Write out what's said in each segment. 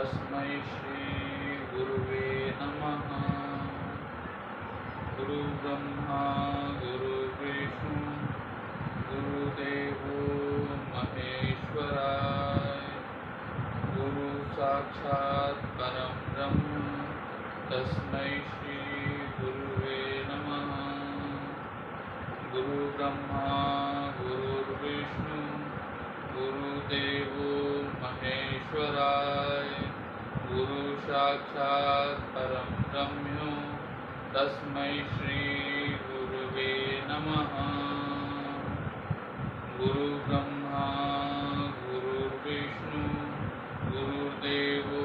तस्मै श्री गुरुवे नमः। गुरु ब्रह्मा गुरु विष्णु गुरुदेवो महेश्वराय। गुरु साक्षात् परं ब्रह्म तस्मै श्री गुरुवे नमः। गुरु ब्रह्मा गुरुर्विष्णु गुरुदेवो महेश्वराय। गुरु साक्षात् परं ब्रह्म तस्मै श्री गुरुवे नमः। गुरु ब्रह्मा गुरुर्विष्णु गुरुदेवो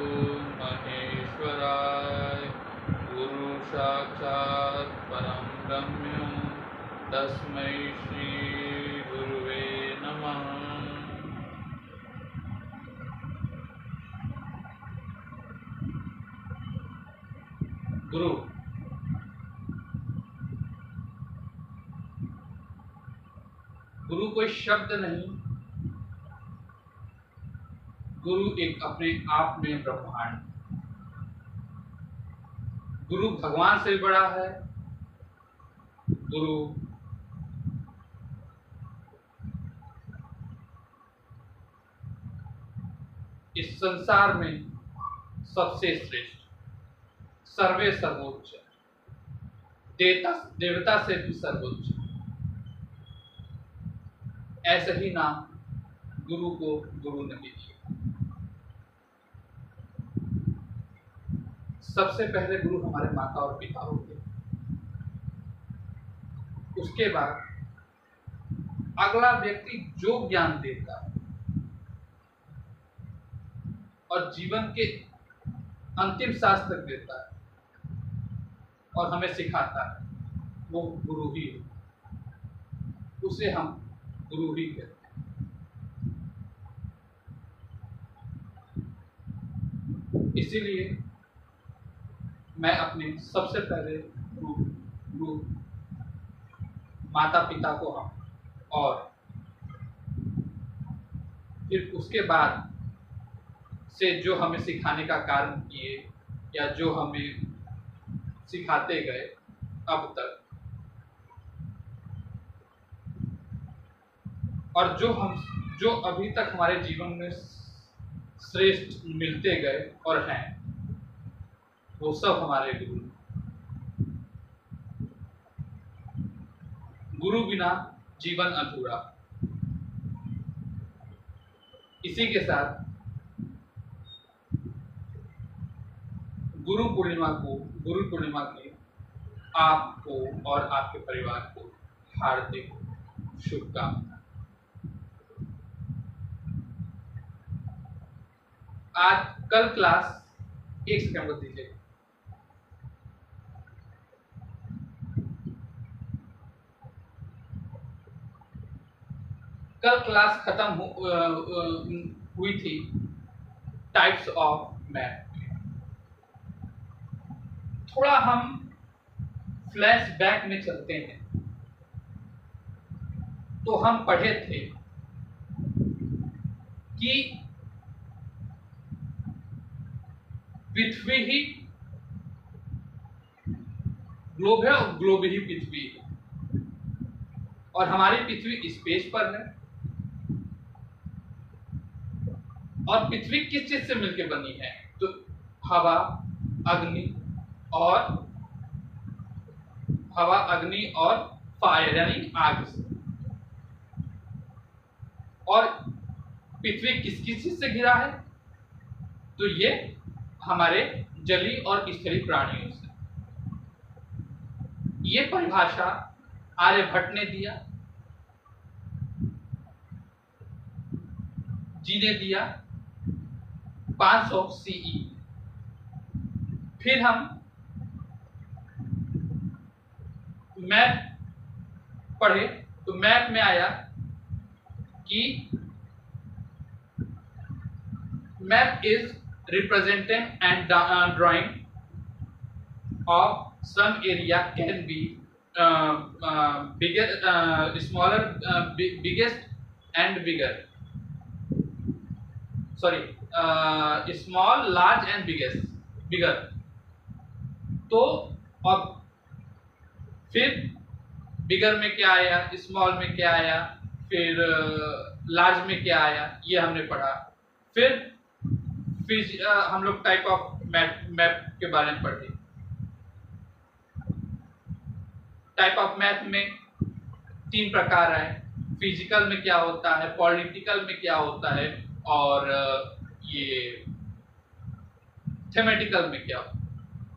महेश्वराय। गुरु साक्षात् परं ब्रह्म तस्मै श्री गुरुवे नमः। गुरु गुरु कोई शब्द नहीं, गुरु एक अपने आप में ब्रह्मांड। गुरु भगवान से बड़ा है। गुरु इस संसार में सबसे श्रेष्ठ, सर्वे सर्वोच्च, देवता से भी सर्वोच्च, ऐसे ही नाम गुरु को गुरु नहीं दिया। सबसे पहले गुरु हमारे माता और पिता होते हैं। उसके बाद अगला व्यक्ति जो ज्ञान देता है और जीवन के अंतिम सांस तक देता है और हमें सिखाता है, वो गुरु ही है। उसे हम गुरु ही कहते हैं। इसीलिए मैं अपने सबसे पहले गुरु माता पिता को हम, और फिर उसके बाद से जो हमें सिखाने का कारण किए या जो हमें सिखाते गए अब तक, और जो अभी तक हमारे जीवन में श्रेष्ठ मिलते गए और हैं, वो सब हमारे गुरु। गुरु बिना जीवन अधूरा। इसी के साथ गुरु पूर्णिमा की आपको और आपके परिवार को हार्दिक शुभकामनाएं। आज कल क्लास, एक सेकंड बता दीजिए। कल क्लास खत्म हुई थी टाइप्स ऑफ मैथ। थोड़ा हम फ्लैशबैक में चलते हैं तो हम पढ़े थे कि पृथ्वी ही ग्लोब है और ग्लोब ही पृथ्वी है, और हमारी पृथ्वी स्पेस पर है। और पृथ्वी किस चीज से मिलकर बनी है? तो हवा, अग्नि और फायर यानी आग से। और पृथ्वी किस किस चीज से घिरा है? तो ये हमारे जलीय और स्थलीय प्राणियों से। ये परिभाषा आर्यभट्ट ने दिया, जिन्हें दिया 500 CE। फिर हम मैथ पढ़े तो मैथ में आया कि math is representing and drawing of some area can be bigger, smaller, biggest and bigger. Sorry small, large and bigger. तो अब फिर बिगर में क्या आया, स्मॉल में क्या आया, फिर लार्ज में क्या आया, ये हमने पढ़ा। फिर हम लोग टाइप ऑफ मैप के बारे में पढ़े। टाइप ऑफ मैप में 3 प्रकार है। फिजिकल में क्या होता है, पॉलिटिकल में क्या होता है, और ये थेमेटिकल में क्या होता है।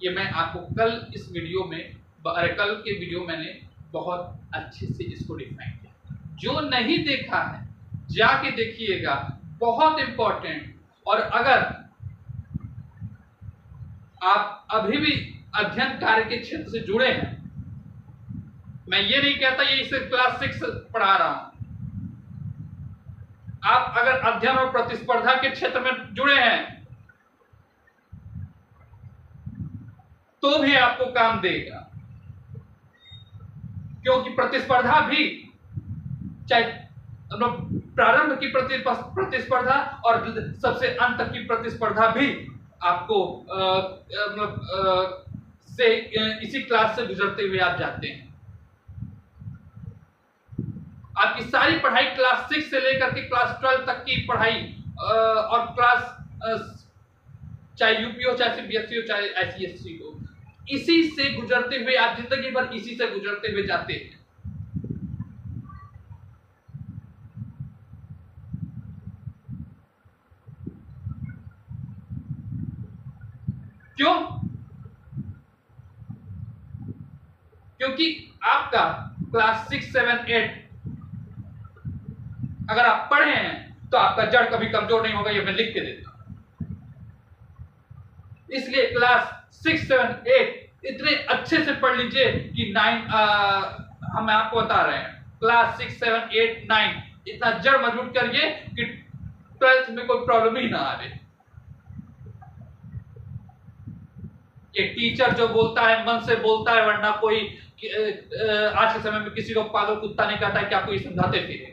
ये मैं आपको कल इस वीडियो में, कल के वीडियो मैंने बहुत अच्छे से इसको डिफाइन किया। जो नहीं देखा है जाके देखिएगा, बहुत इंपॉर्टेंट। और अगर आप अभी भी अध्ययन कार्य के क्षेत्र से जुड़े हैं, मैं ये नहीं कहता ये इसे क्लास 6 पढ़ा रहा हूं, आप अगर अध्ययन और प्रतिस्पर्धा के क्षेत्र में जुड़े हैं तो भी आपको काम देगा। क्योंकि प्रतिस्पर्धा भी, चाहे प्रारंभ की प्रतिस्पर्धा और सबसे अंत की प्रतिस्पर्धा भी आपको इसी क्लास से गुजरते हुए आप जाते हैं। आपकी सारी पढ़ाई क्लास 6 से लेकर के क्लास 12 तक की पढ़ाई, और क्लास चाहे यूपी हो, चाहे सीबीएसई हो, चाहे आईसीएसई हो, इसी से गुजरते हुए आप जिंदगी भर इसी से गुजरते हुए जाते हैं। क्यों? क्योंकि आपका क्लास 6, 7, 8 अगर आप पढ़े हैं तो आपका जड़ कभी कमजोर नहीं होगा, ये मैं लिख के देता हूं। इसलिए क्लास 6, 7, 8 इतने अच्छे से पढ़ लीजिए कि 9, हम आपको बता रहे हैं, क्लास 6, 7, 8, 9 इतना जड़ मजबूत करिए कि 12th में कोई प्रॉब्लम ही ना आवे। एक टीचर जो बोलता है मन से बोलता है, वरना कोई आज के समय में किसी को पागल कुत्ता नहीं कहता है कि आपको ये समझाते फिरे।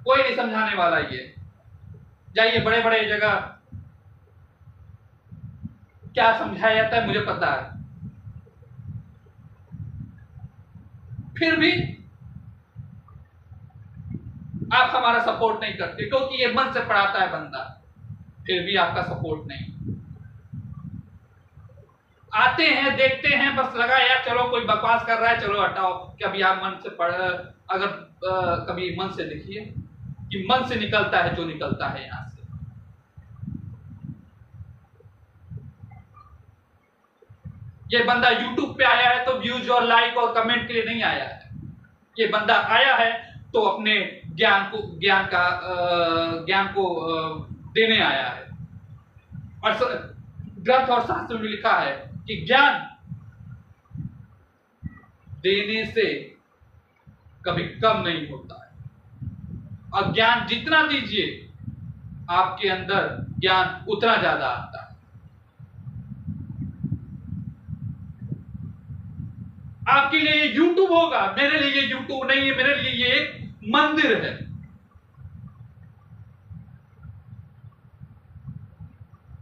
कोई नहीं समझाने वाला। ये जाइए बड़े बड़े जगह क्या समझाया जाता है मुझे पता है, फिर भी आप हमारा सपोर्ट नहीं करते क्योंकि ये मन से पढ़ाता है बंदा, फिर भी आपका सपोर्ट नहीं। आते हैं, देखते हैं, बस लगा यार चलो कोई बकवास कर रहा है, चलो हटाओ। कभी आप मन से पढ़, अगर कभी मन से देखिए कि मन से निकलता है जो निकलता है यहां से। ये बंदा YouTube पे आया है तो व्यूज और लाइक और कमेंट के लिए नहीं आया है। ये बंदा आया है तो अपने ज्ञान को देने आया है। और ग्रंथ और शास्त्र में लिखा है कि ज्ञान देने से कभी कम नहीं होता है, और ज्ञान जितना दीजिए आपके अंदर ज्ञान उतना ज्यादा आता है। आपके लिए ये YouTube होगा, मेरे लिए ये YouTube नहीं है, मेरे लिए ये एक मंदिर है।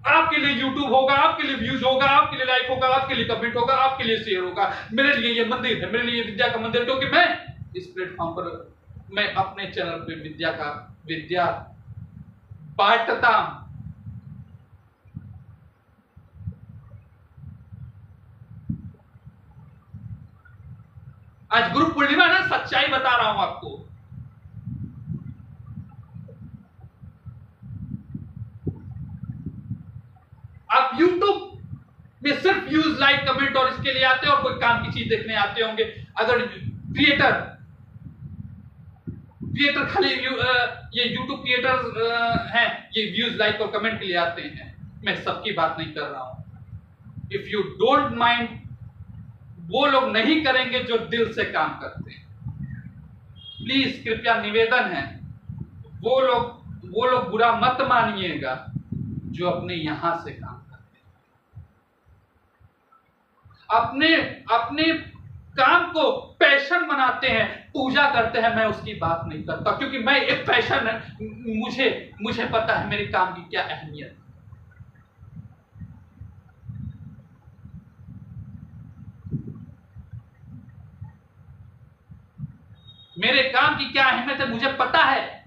आपके लिए YouTube होगा, आपके लिए व्यूज होगा, आपके लिए लाइक होगा, आपके लिए कमेंट होगा, आपके लिए शेयर होगा। मेरे लिए ये मंदिर है, मेरे लिए विद्या का मंदिर, क्योंकि मैं इस प्लेटफॉर्म पर मैं अपने चैनल पे विद्या बांटता हूं। आज गुरु पूर्णिमा ना, सच्चाई बता रहा हूं आपको। आप YouTube में सिर्फ व्यूज, लाइक, कमेंट और इसके लिए आते हैं और कोई काम की चीज देखने आते होंगे। अगर क्रिएटर खाली ये YouTube क्रिएटर हैं, ये व्यूज, लाइक और कमेंट के लिए आते हैं। मैं सबकी बात नहीं कर रहा हूं। इफ यू डोंट माइंड, वो लोग नहीं करेंगे जो दिल से काम करते हैं। प्लीज कृपया निवेदन है, वो लोग बुरा मत मानिएगा जो अपने यहां से काम करते हैं। अपने काम को पैशन बनाते हैं, पूजा करते हैं, मैं उसकी बात नहीं करता, क्योंकि मैं एक पैशन है, मुझे पता है मेरे काम की क्या अहमियत है। मेरे काम की क्या अहमियत है मुझे पता है।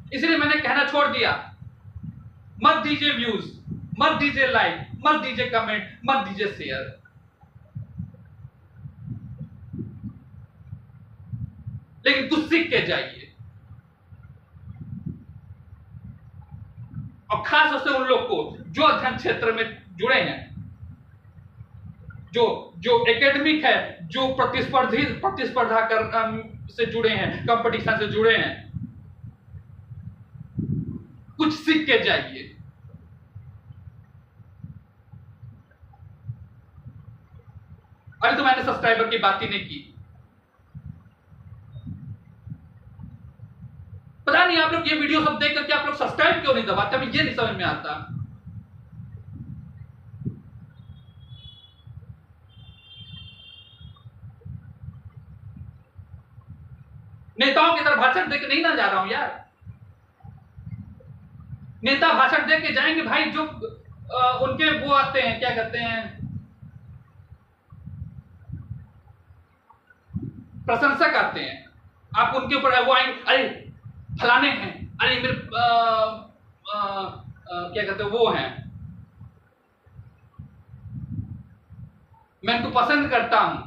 इसलिए मैंने कहना छोड़ दिया, मत दीजिए व्यूज, मत दीजिए लाइक, मत दीजिए कमेंट, मत दीजिए शेयर, लेकिन कुछ सीख के जाइए। और खास तौर से उन लोग को जो अध्ययन क्षेत्र में जुड़े हैं, जो एकेडमिक है, जो प्रतिस्पर्धा कर से जुड़े हैं, कंपटीशन से जुड़े हैं, कुछ सीख के जाइए। अरे तो मैंने सब्सक्राइबर की बात ही नहीं की। पता नहीं आप लोग ये वीडियो सब देख करके आप लोग सब्सक्राइब क्यों नहीं दबाते, हमें ये नहीं समझ में आता। नेताओं की तरफ भाषण देके नहीं ना जा रहा हूं यार। नेता भाषण दे के जाएंगे भाई, जो उनके वो आते हैं, क्या कहते हैं, प्रशंसक आते हैं, आप उनके ऊपर वो आएंगे, अरे फलाने हैं, अरे मेरे क्या कहते हैं वो हैं, मैं इनको पसंद करता हूं,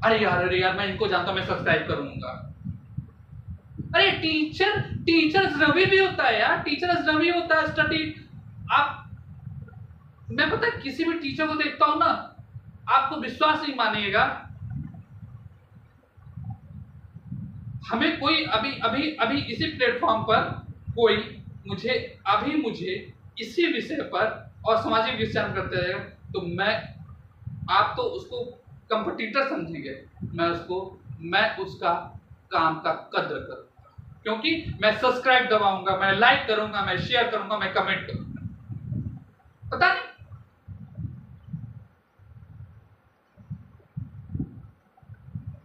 अरे यार मैं इनको जानता हूं, मैं सब्सक्राइब करूंगा। अरे टीचर रवि भी होता है यार, टीचर रवि होता है, स्टडी। मैं पता है किसी भी टीचर को देखता हूं ना, आपको विश्वास नहीं मानिएगा, हमें कोई अभी इसी प्लेटफॉर्म पर कोई मुझे इसी विषय पर और सामाजिक विषय करते रहेगा, तो आप तो उसको कंपटीटर समझेंगे, मैं उसका काम का कद्र करूंगा, क्योंकि मैं सब्सक्राइब दबाऊंगा, मैं लाइक करूंगा, मैं शेयर करूंगा, मैं कमेंट करूंगा। पता नहीं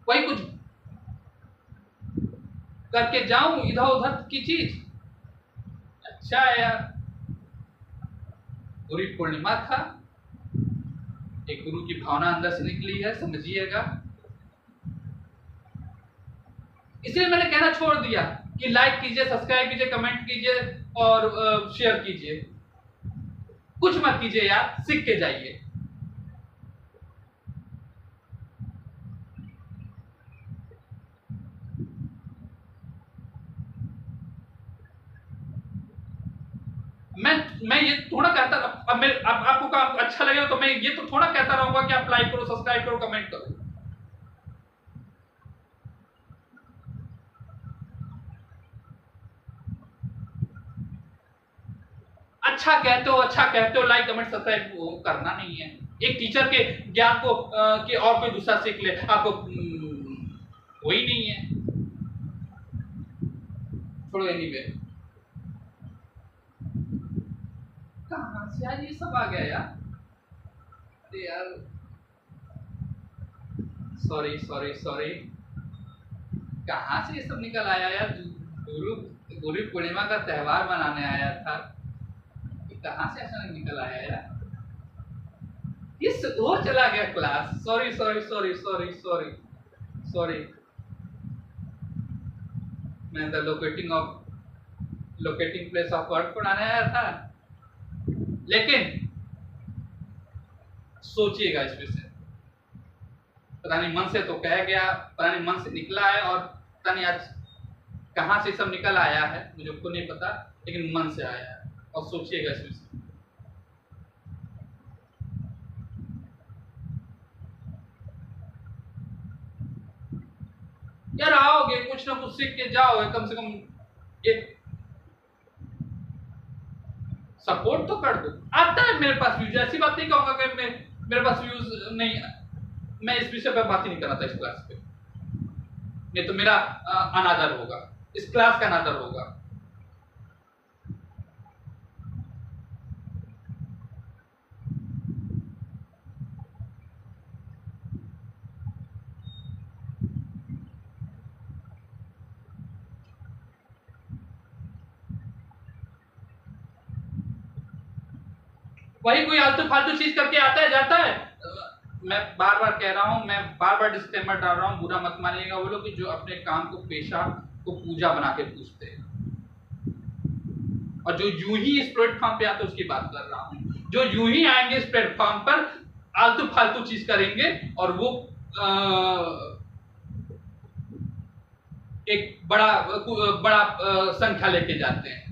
वही कुछ करके जाऊं इधर उधर की चीज। अच्छा है यार, गुरु पूर्णिमा था, एक गुरु की भावना अंदर से निकली है, समझिएगा। इसलिए मैंने कहना छोड़ दिया कि लाइक कीजिए, सब्सक्राइब कीजिए, कमेंट कीजिए और शेयर कीजिए, कुछ मत कीजिए यार, सीख के जाइए। मैं ये थोड़ा कहता, अब आपको काम अच्छा लगेगा तो मैं ये तो थोड़ा कहता रहूंगा कि आप लाइक करो, सब्सक्राइब करो, कमेंट करो। अच्छा कहते हो, लाइक कमेंट सब्सक्राइब करना नहीं है। एक टीचर के ज्ञान को कि और कोई दूसरा सीख ले, आपको कोई नहीं है। छोड़ो, एनीवे कहां से यार ये सब आ गया यार। अरे यार सॉरी, कहां से ये सब निकल आया यार। गुरु पूर्णिमा का त्योहार मनाने आया था, कहां से ऐसा निकल आया यार। वो चला गया क्लास। सॉरी। मैं the locating place of work पढ़ाने आया था, लेकिन सोचिएगा इस विषय, पता नहीं मन से तो कह गया, पता नहीं मन से निकला है, और पता नहीं आज कहां से सब निकल आया है, मुझे को नहीं पता, लेकिन मन से आया है। और सोचिएगा इस विषय। यार आओगे, कुछ ना कुछ सीख के जाओगे, कम से कम एक सपोर्ट तो कर दो। आता है मेरे पास व्यूज, ऐसी बात नहीं कहूंगा कि मेरे पास व्यूज नहीं। मैं इस विषय पर बात ही नहीं करना था इस क्लास पे, नहीं तो मेरा अनादर होगा, इस क्लास का अनादर होगा। वही कोई आलतू फालतू चीज करके आता है जाता है। मैं बार बार कह रहा हूँ, मैं बार बार डिस्क्लेमर डाल रहा हूँ, बुरा मत मानिएगा वो लोग कि जो अपने काम को पेशा को पूजा बना के पूछते हैं, और जो यूं ही इस प्लेटफॉर्म पे आते उसकी बात कर रहा हूँ, जो यूं ही आएंगे इस प्लेटफॉर्म पर आलतू फालतू चीज करेंगे और वो एक बड़ा संख्या लेके जाते हैं।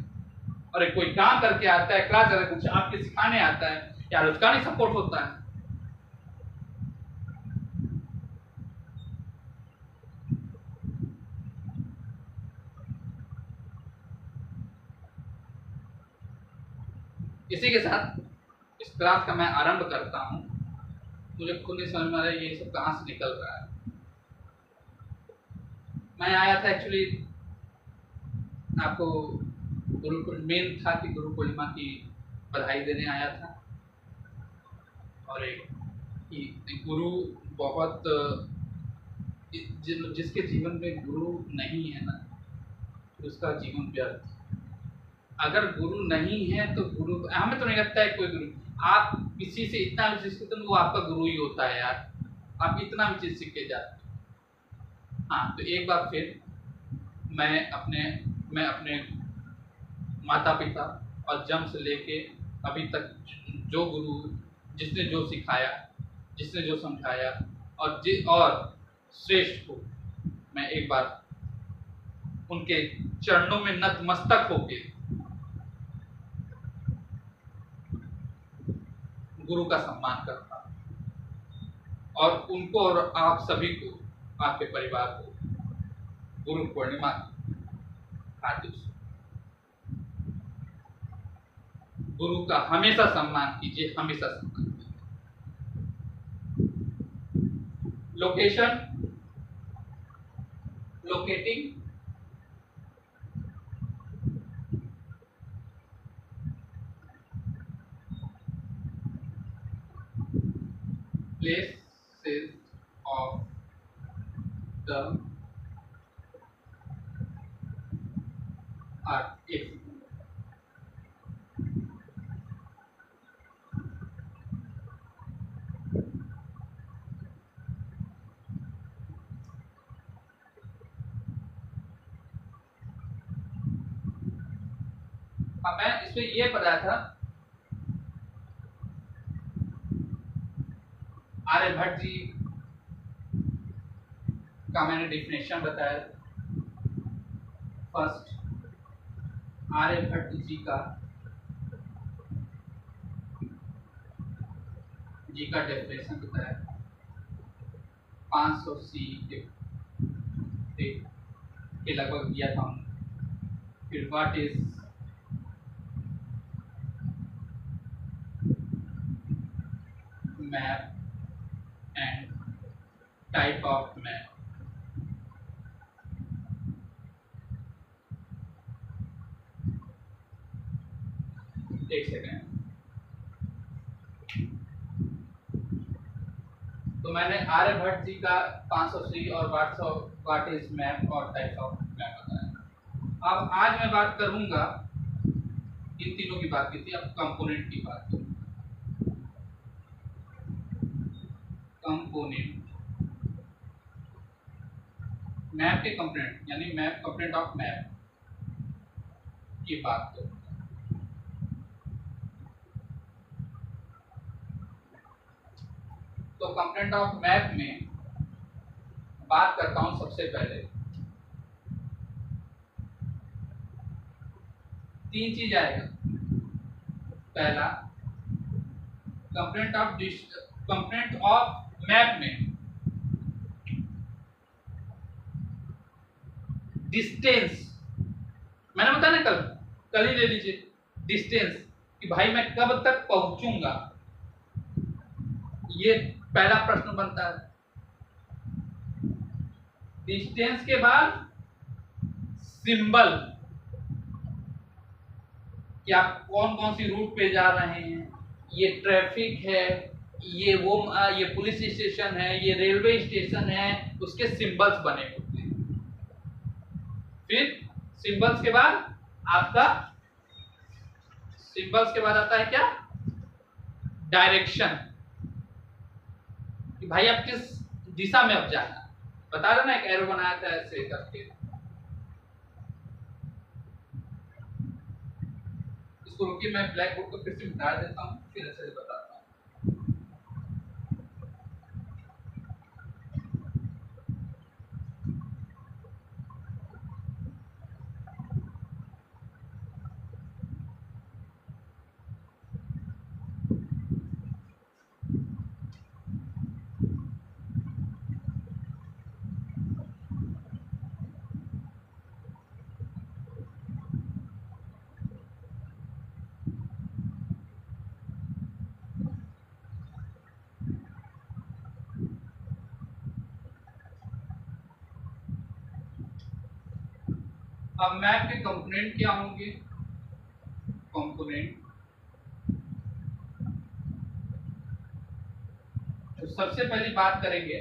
और एक कोई काम करके आता है, क्लास अगर कुछ आपके सिखाने आता है, यार उसका नहीं सपोर्ट होता है। इसी के साथ इस क्लास का मैं आरंभ करता हूं। मुझे खुद नहीं समझ में आ रहा है ये सब कहां से निकल रहा है। मैं आया था एक्चुअली आपको मेन था कि गुरु पूर्णिमा की बधाई देने आया था, और एक गुरु बहुत जिसके जीवन में गुरु नहीं है ना, उसका जीवन व्यर्थ। अगर गुरु नहीं है तो गुरु, हमें तो नहीं लगता है कोई गुरु, आप किसी से इतना भी सीखते तो वो आपका गुरु ही होता है यार, आप इतना भी चीज सीख के जाते। हाँ, तो एक बार फिर मैं अपने माता पिता और जन्म से लेके अभी तक जो गुरु जिसने जो सिखाया, जिसने जो समझाया और श्रेष्ठ को मैं एक बार उनके चरणों में नतमस्तक होके गुरु का सम्मान करता, और उनको और आप सभी को, आपके परिवार को गुरु पूर्णिमा हार्दिक। गुरु का हमेशा सम्मान कीजिए, हमेशा सम्मान कीजिए। Location, locating places of the earth. If मैं इसमें ये पढ़ा था, आर्यभट्ट जी का मैंने डिफिनेशन बताया। फर्स्ट आर्यभट्ट जी का डेफिनेशन बताया 500 सी के लगभग दिया था। फिर what is map and type of map. एक सेकेंड, तो मैंने आर्यभट्ट जी का 500 और व्हाट इज मैप और टाइप ऑफ मैप बताया। अब आज मैं बात करूंगा, इन तीनों की बात की थी, अब कंपोनेंट की बात करूंगा। कंपोनेंट, मैप के कंपोनेंट यानी मैप, कंपोनेंट ऑफ मैप की बात करूंगा। तो कंपोनेंट ऑफ मैप में बात करता हूं सबसे पहले 3 चीज आएगा। पहला, कंपोनेंट ऑफ मैप में डिस्टेंस, मैंने बताया ना कल ही ले लीजिए डिस्टेंस, कि भाई मैं कब तक पहुंचूंगा, ये पहला प्रश्न बनता है। डिस्टेंस के बाद सिंबल, कि आप कौन कौन सी रूट पे जा रहे हैं, ये ट्रैफिक है, ये पुलिस स्टेशन है, ये रेलवे स्टेशन है, उसके सिंबल्स बने होते हैं। फिर सिंबल्स के बाद आता है क्या, डायरेक्शन कि भाई आप किस दिशा में अब जाना, बता रहे ना, एक एरो बनाया था ऐसे करके। इसको रुकिए, मैं ब्लैक बोर्ड को फिर से मिटा देता हूँ, फिर ऐसे बताता हूँ। अब मैप के कंपोनेंट क्या होंगे? कंपोनेंट, तो सबसे पहली बात करेंगे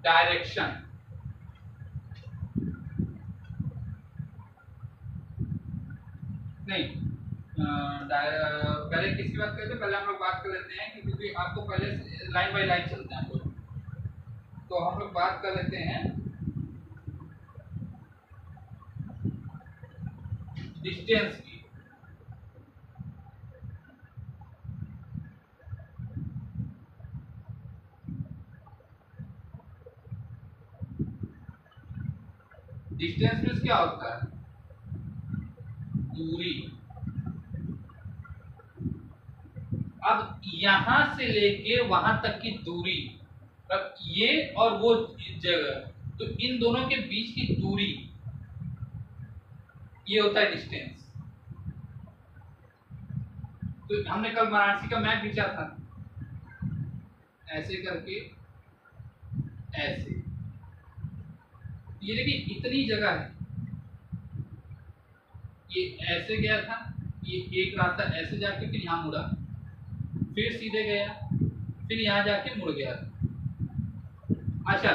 डायरेक्शन। नहीं, पहले किसकी बात करते हैं? पहले हम लोग बात कर लेते हैं क्योंकि आपको पहले लाइन बाय लाइन चलते हैं हम लोग। तो हम लोग बात कर लेते हैं डिस्टेंस की। डिस्टेंस मींस क्या होता है? दूरी। अब यहां से लेके वहां तक की दूरी, अब ये और वो जगह, तो इन दोनों के बीच की दूरी, ये होता है डिस्टेंस। तो हमने कल वाराणसी का मैप खींचा था, ऐसे करके ऐसे, ये देखिए इतनी जगह है, ये ऐसे गया था, ये एक रास्ता ऐसे जाके फिर यहाँ मुड़ा, फिर सीधे गया, फिर यहाँ जाके मुड़ गया। अच्छा,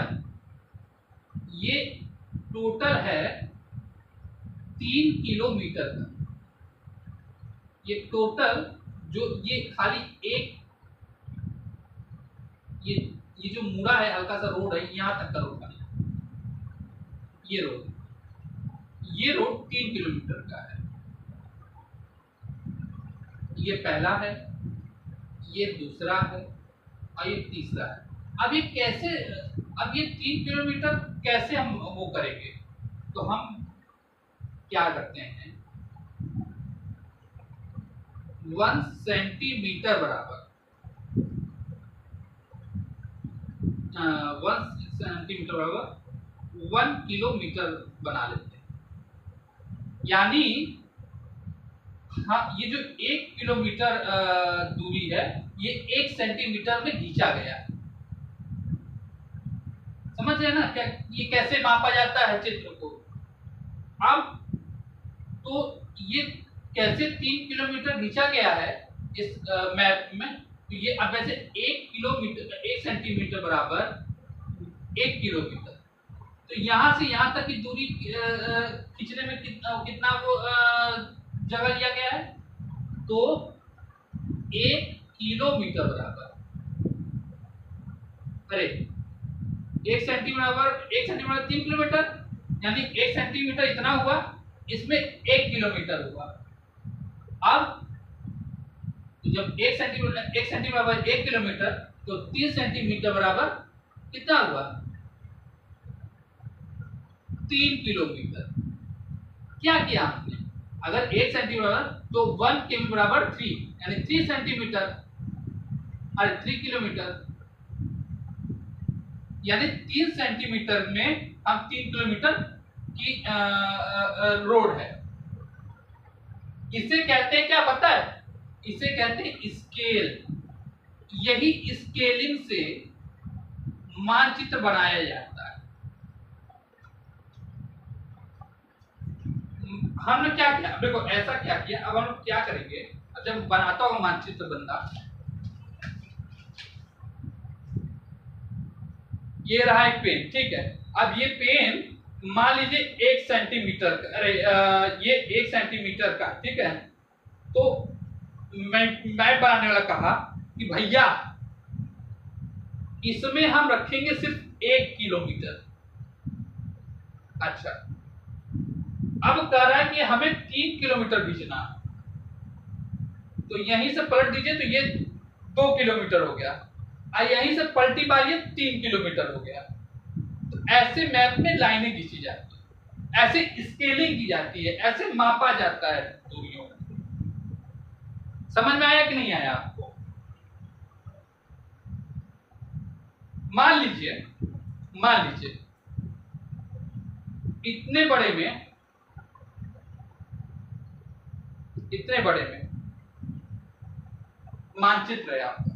ये टोटल है 3 किलोमीटर का। ये टोटल जो ये खाली एक ये जो मुड़ा है, हल्का सा रोड है, यहाँ तक का रोड है, ये रोड 3 किलोमीटर का है। ये पहला है, ये दूसरा है और ये तीसरा है। अब ये कैसे, अब ये 3 किलोमीटर कैसे हम वो करेंगे? तो हम क्या करते हैं, 1 सेंटीमीटर बराबर 1 सेंटीमीटर बराबर 1 किलोमीटर बना लेते हैं। यानी हाँ, ये जो 1 किलोमीटर दूरी है, ये 1 सेंटीमीटर में खींचा गया है। समझ रहे ना क्या ये कैसे मापा जाता है चित्र को? अब तो ये कैसे 3 किलोमीटर खींचा गया है इस मैप में, तो ये अब ऐसे 1 किलोमीटर 1 सेंटीमीटर बराबर 1 किलोमीटर, तो यहाँ से यहाँ तक की दूरी खींचने में कितना वो जगह लिया गया है? तो 1 किलोमीटर बराबर, अरे 1 सेंटीमीटर 3 किलोमीटर, यानी 1 सेंटीमीटर इतना हुआ, इसमें 1 किलोमीटर हुआ। अब तो जब 1 सेंटीमीटर बराबर 1 किलोमीटर, तो 3 सेंटीमीटर बराबर कितना हुआ? 3 किलोमीटर। क्या किया हमने? अगर 1 सेंटीमीटर तो 1 के बराबर 3, यानी 3 सेंटीमीटर, अरे 3 किलोमीटर, यानी 3 सेंटीमीटर में हम 3 किलोमीटर की रोड है। इसे कहते हैं क्या पता है? इसे कहते हैं स्केल। यही स्केलिंग से मानचित्र बनाया जाता है। हमने क्या किया? देखो ऐसा क्या किया, अब हम क्या करेंगे, जब बनाता होगा मानचित्र बंदा, ये रहा एक पेन, ठीक है। अब ये पेन मान लीजिए 1 सेंटीमीटर का, अरे ये 1 सेंटीमीटर का, ठीक है, तो मैप बनाने वाला कहा कि भैया इसमें हम रखेंगे सिर्फ 1 किलोमीटर। अच्छा, अब कह रहा है कि हमें 3 किलोमीटर खींचना, तो यहीं से पलट दीजिए तो ये 2 किलोमीटर हो गया, और यहीं से पलटी मारिए 3 किलोमीटर हो गया। तो ऐसे मैप में लाइनें खींची जाती है, ऐसे स्केलिंग की जाती है, ऐसे मापा जाता है दूरियों। समझ में आया कि नहीं आया आपको? मान लीजिए इतने बड़े में मानचित्र है आपका,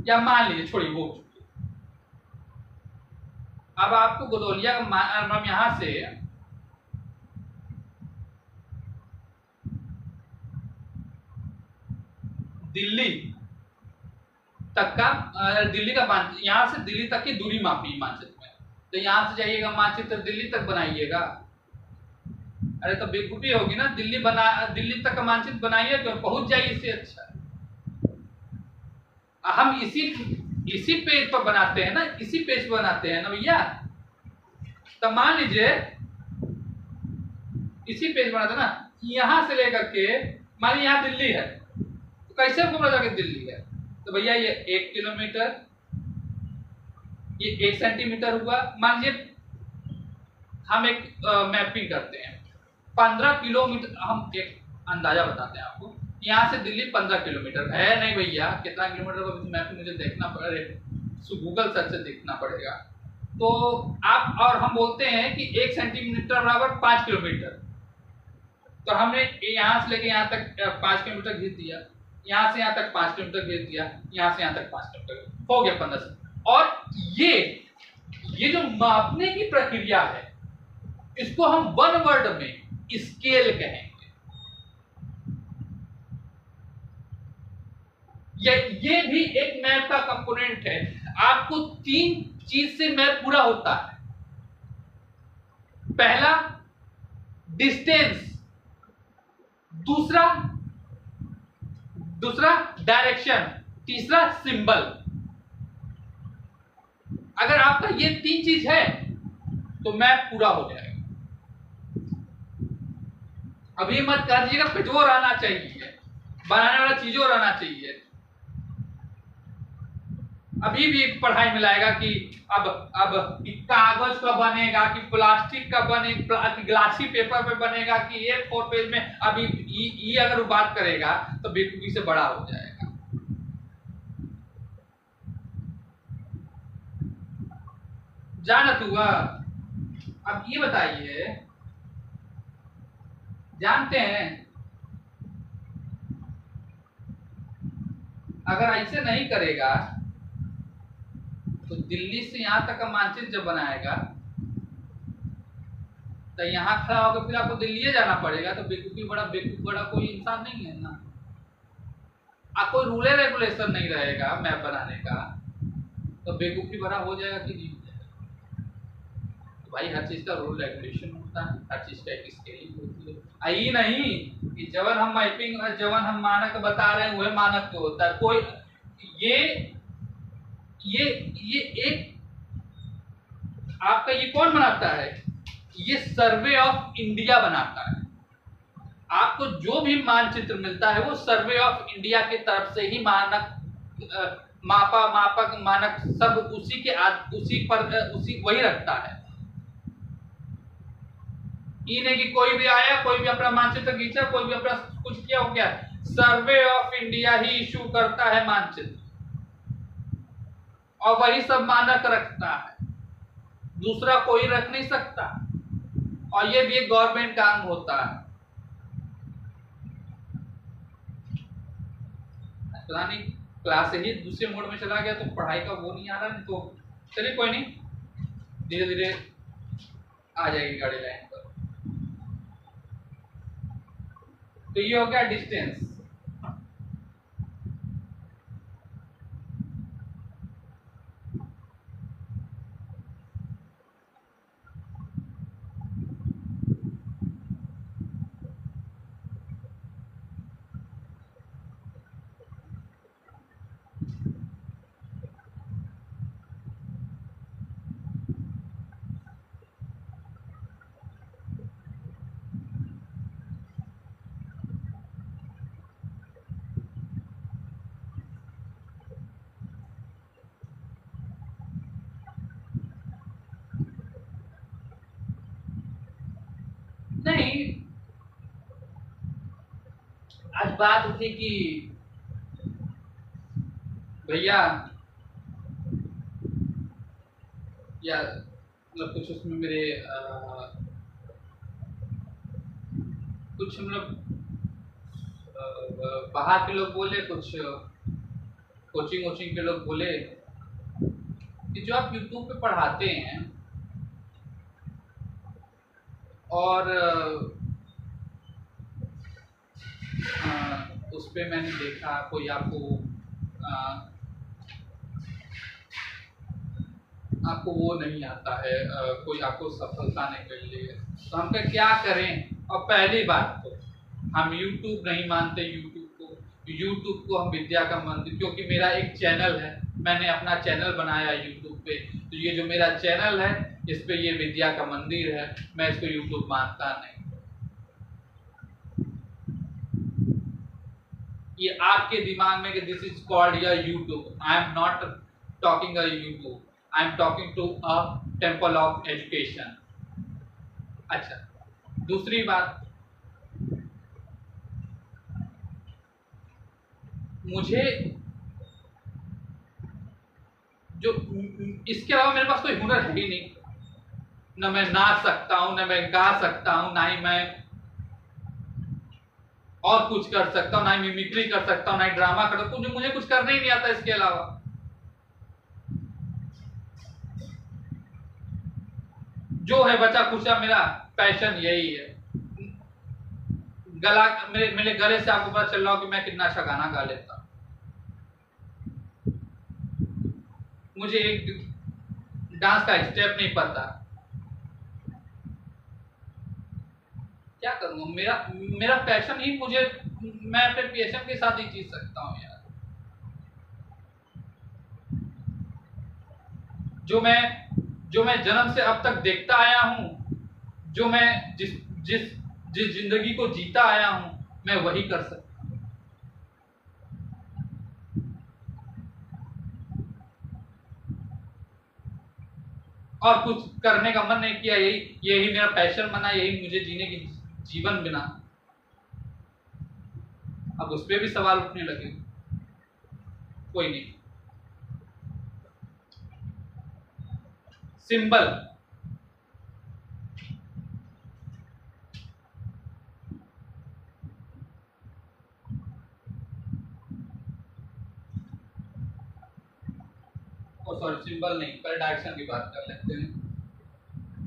या मान लीजिए, छोड़िए वो, अब आपको गदौलिया का यहां से दिल्ली तक का यहां से दिल्ली तक की दूरी मापी मानचित्र में, तो यहां से जाइएगा मानचित्र दिल्ली तक बनाइएगा। अरे तो बेवकूफी होगी ना, दिल्ली तक का मानचित्र बनाइए, क्यों पहुंच जाइए, इससे अच्छा हम इसी पेज पर बनाते हैं ना, इसी पेज पर बनाते हैं ना भैया। तो मान लीजिए इसी पेज बनाते ना, यहां से लेकर के मान लीजिए यहां दिल्ली है, तो कैसे घूमना जाके दिल्ली है, तो भैया ये 1 किलोमीटर, ये 1 सेंटीमीटर हुआ। मान लीजिए हम एक मैपिंग करते हैं 15 किलोमीटर, हम एक अंदाजा बताते हैं आपको, यहाँ से दिल्ली 15 किलोमीटर है। नहीं भैया, कितना किलोमीटर का मैपिंग मुझे देखना पड़ेगा, गूगल सर्च से देखना पड़ेगा। तो आप और हम बोलते हैं कि 1 सेंटीमीटर बराबर 5 किलोमीटर, तो हमने यहाँ से लेके यहाँ तक 5 किलोमीटर खींच दिया, यहाँ से यहाँ तक 5 किलोमीटर खींच दिया, यहाँ से यहाँ तक 5 किलोमीटर हो गया 15। और ये जो मापने की प्रक्रिया है, इसको हम वन वर्ड में स्केल कहेंगे। ये भी एक मैप का कंपोनेंट है। आपको 3 चीज से मैप पूरा होता है। पहला डिस्टेंस, दूसरा डायरेक्शन, तीसरा सिंबल। अगर आपका ये 3 चीज है तो मैप पूरा हो जाएगा। अभी मत कर दीजिएगा पिटोर आना चाहिए, बनाने वाला चीजों रहना चाहिए। अभी भी पढ़ाई में लाएगा कि अब कागज का बनेगा कि प्लास्टिक का बनेगा, ग्लासी पेपर पे बनेगा कि A4 पेज में। अभी ये अगर वो बात करेगा तो बेवकूफी से बड़ा हो जाएगा। जानत हुआ। अब ये बताइए, जानते हैं अगर ऐसे नहीं करेगा तो दिल्ली से यहां तक का मानचित्र जब बनाएगा तो यहां खड़ा होकर फिर आपको दिल्ली जाना पड़ेगा, तो बेवकूफ बड़ा कोई इंसान नहीं है ना। आप कोई रूल रेगुलेशन नहीं रहेगा मैप बनाने का, तो बेवकूफी बड़ा हो जाएगा कि नहीं हो जाएगा। तो भाई हर चीज का रूल रेगुलेशन होता है, हर चीज का एक स्केलिंग होती है। यही नहीं कि जवन हम मैपिंग, जवन हम मानक बता रहे हैं वह मानक तो होता है कोई। ये एक आपका ये कौन बनाता है? ये सर्वे ऑफ इंडिया बनाता है। आपको जो भी मानचित्र मिलता है वो सर्वे ऑफ इंडिया की तरफ से ही मानक मापक मानक सब उसी वही रखता है। ये नहीं कि कोई भी आया, कोई भी अपना मानचित्र खींचा, कोई भी अपना कुछ किया, हो गया। Survey of India he issue करता है मानचित्र, और वही सब मानक रखता है, दूसरा कोई रख नहीं सकता। और ये भी एक गवर्नमेंट काम होता है। पता नहीं क्लास ही दूसरे मोड में चला गया तो पढ़ाई का वो नहीं आ रहा, नहीं तो चलिए कोई नहीं, धीरे धीरे आ जाएगी गाड़ी लाइन पर। तो ये हो गया डिस्टेंस। बात उठी कि भैया या मतलब कुछ उसमें मेरे कुछ मतलब बाहर के लोग बोले, कुछ कोचिंग वोचिंग के लोग बोले कि जो आप यूट्यूब पे पढ़ाते हैं और उस पे मैंने देखा कोई आपको वो नहीं आता है, कोई आपको सफलता नहीं मिल रही है, तो हम क्या करें। और पहली बात तो हम YouTube नहीं मानते, यूट्यूब को हम विद्या का मंदिर, क्योंकि मेरा एक चैनल है, मैंने अपना चैनल बनाया यूट्यूब पे, तो ये जो मेरा चैनल है इस पे ये विद्या का मंदिर है, मैं इसको यूट्यूब मानता नहीं। ये आपके दिमाग में कि दिस इज कॉल्ड या YouTube, I am not talking a YouTube, I am talking to a temple of education. अच्छा, दूसरी बात, मुझे जो इसके अलावा मेरे पास कोई हुनर है ही नहीं, न मैं नाच सकता हूं, न मैं गा सकता हूं, ना ही मैं और कुछ कर सकता हूं, ना ही मिमिक्री कर सकता हूं, ना ही ड्रामा कर सकता हूं, मुझे कुछ करने ही नहीं आता इसके अलावा। जो है बचा कुचा मेरा पैशन यही है। गला मेरे गले से आपको पता चल रहा हो कि मैं कितना अच्छा गाना गा लेता हूं। मुझे एक डांस का स्टेप नहीं पता, क्या करूंगा। मेरा पैशन ही मुझे, मैं अपने पैशन के साथ ही जी सकता हूं यार। जो मैं जन्म से अब तक देखता आया हूं, जो मैं जिस जिंदगी को जीता आया हूं, मैं वही कर सकता हूं। और कुछ करने का मन नहीं किया, यही मेरा पैशन बना, यही मुझे जीने की जीवन बिना। अब उस पर भी सवाल उठने लगे, कोई नहीं। सिंबल, सॉरी सिंबल नहीं, पर डायरेक्शन की बात कर लेते हैं।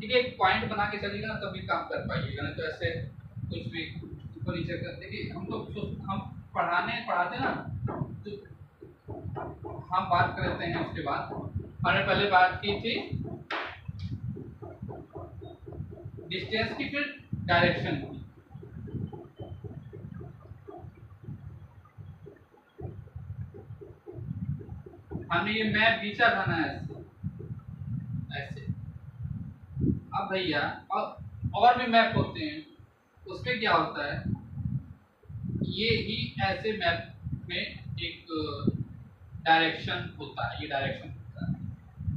ठीक है, एक पॉइंट बना के चलिएगा ना तभी काम कर पाइएगा, ना तो ऐसे कुछ भी ऊपर नीचे कर। देखिए हम लोग हम पढ़ाते ना, तो हम बात करते हैं। उसके बाद हमने पहले बात की थी डिस्टेंस की, फिर डायरेक्शन की। हमने ये मैप खींचा था ना ऐसे। अब भैया और भी मैप होते हैं, उसमें क्या होता है, ये ही ऐसे मैप में एक डायरेक्शन होता है, ये डायरेक्शन होता है,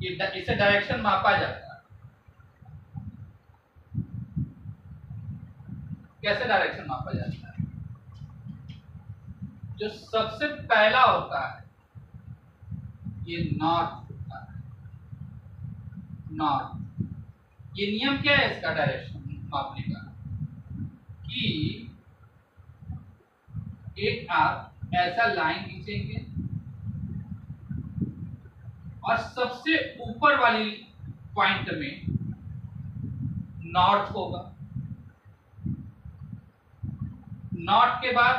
ये इसे डायरेक्शन मापा जाता है। कैसे डायरेक्शन मापा जाता है? जो सबसे पहला होता है ये नॉर्थ होता है, नॉर्थ। ये नियम क्या है इसका डायरेक्शन मापने का, कि एक आप ऐसा लाइन खींचेंगे और सबसे ऊपर वाली पॉइंट में नॉर्थ होगा। नॉर्थ के बाद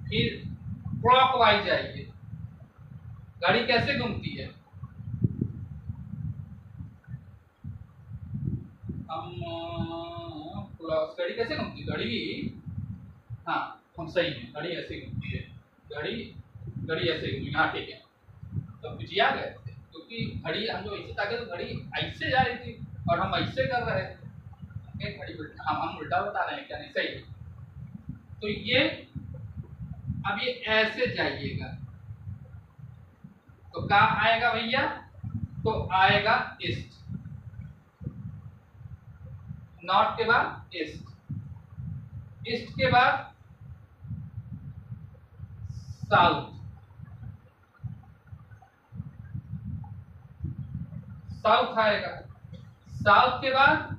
फिर क्लॉकवाइज जाइए। घड़ी कैसे घूमती है, घड़ी कैसे घूमती है? घड़ी, हाँ हम सही है, घड़ी ऐसे घूमती है, घड़ी ऐसे घूमती है। हाँ ठीक है, तो बुझिया गए थे, क्योंकि घड़ी हम जो ऐसे ताकि, तो घड़ी ऐसे जा रही थी और हम ऐसे कर रहे थे। घड़ी हम उल्टा बता रहे हैं क्या? नहीं, सही है। तो ये अब ये ऐसे जाइएगा तो कहाँ आएगा भैया? तो आएगा ईस्ट, नॉर्थ के बाद ईस्ट, ईस्ट के बाद साउथ, साउथ आएगा, साउथ के बाद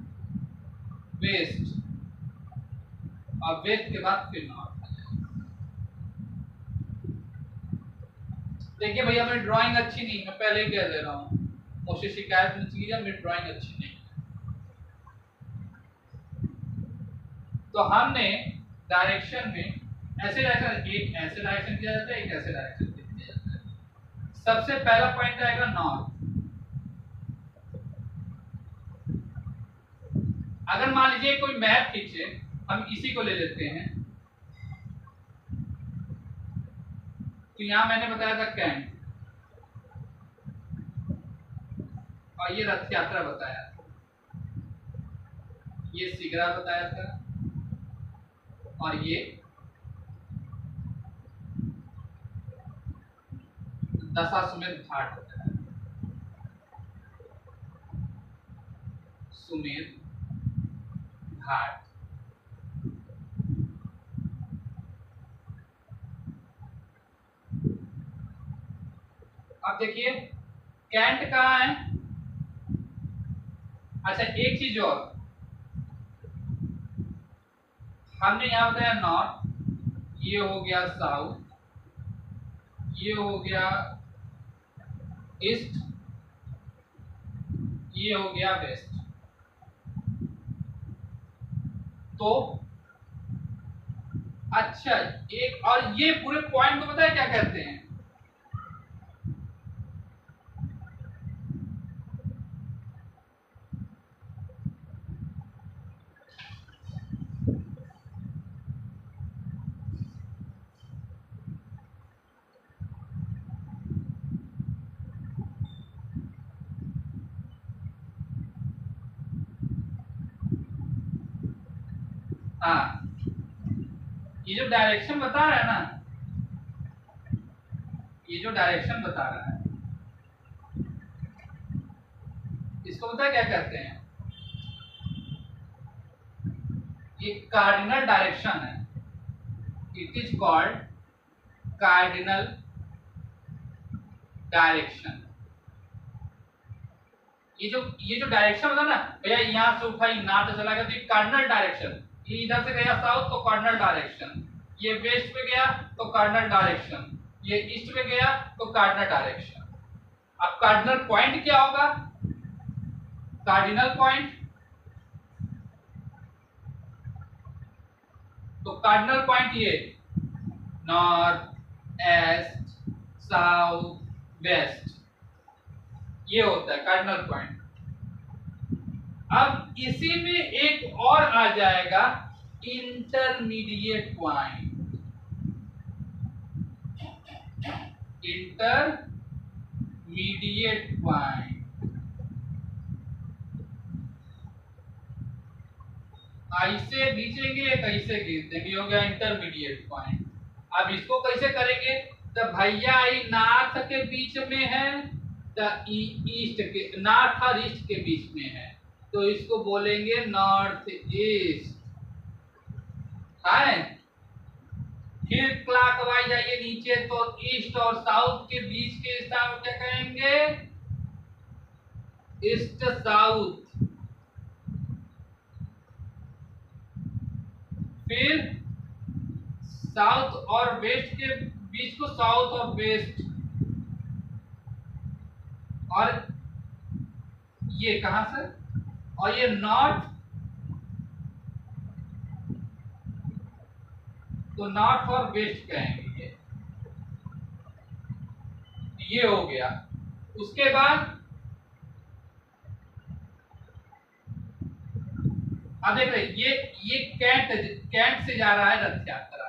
वेस्ट, और वेस्ट के बाद फिर नॉर्थ। देखिए भैया मेरी ड्राइंग अच्छी नहीं, मैं पहले ही कह दे रहा हूँ, मुझसे शिकायत मत कीजिए, मेरी ड्राइंग अच्छी नहीं। तो हमने डायरेक्शन में ऐसे डायरेक्शन, एक ऐसे डायरेक्शन दिया जाता है, एक ऐसे डायरेक्शन दिया जाता है। सबसे पहला पॉइंट आएगा नॉर्थ। अगर मान लीजिए कोई मैप खींचे, हम इसी को ले लेते हैं, तो यहां मैंने बताया था कैंट, और ये रथ यात्रा बताया था, ये सिगरा बताया था, और ये दशाश्वमेध घाट बताया, सुमेध घाट। अब देखिए कैंट कहाँ है। अच्छा एक चीज और, हमने यहां बताया नॉर्थ, ये हो गया साउथ, ये हो गया ईस्ट, ये हो गया वेस्ट। तो अच्छा एक और, ये पूरे पॉइंट को पता है क्या कहते हैं? हाँ, ये जो डायरेक्शन बता रहा है ना, ये जो डायरेक्शन बता रहा है, इसको पता है क्या कहते हैं? ये कार्डिनल डायरेक्शन है। It is called cardinal direction. ये जो डायरेक्शन होता है ना भैया, यहां से उठा नॉर्थ चला गया तो ये कार्डिनल डायरेक्शन, ये इधर से गया साउथ तो कार्डिनल डायरेक्शन, ये वेस्ट पे गया तो कार्डिनल डायरेक्शन, ये ईस्ट पे गया तो कार्डिनल डायरेक्शन। अब कार्डिनल पॉइंट क्या होगा? कार्डिनल पॉइंट, तो कार्डिनल पॉइंट ये नॉर्थ, ईस्ट, साउथ, वेस्ट, ये होता है कार्डिनल पॉइंट। अब इसी में एक और आ जाएगा इंटरमीडिएट पॉइंट। इंटरमीडिएट पॉइंट ऐसे खींचेंगे, कैसे खींच देंगे, हो गया इंटरमीडिएट पॉइंट। अब इसको कैसे करेंगे? तो भैया ये नॉर्थ के बीच में है, ईस्ट के, नॉर्थ और ईस्ट के बीच में है, तो इसको बोलेंगे नॉर्थ ईस्ट है। फिर क्लॉकवाइज आइए नीचे, तो ईस्ट और साउथ के बीच के स्थान को क्या कहेंगे? East south. फिर साउथ और वेस्ट के बीच को साउथ और वेस्ट, और ये कहां से, और ये नॉर्थ, तो नॉर्थ और वेस्ट कहेंगे। ये हो गया। उसके बाद अब देख रहे, ये कैंट से जा रहा है रथ यात्रा,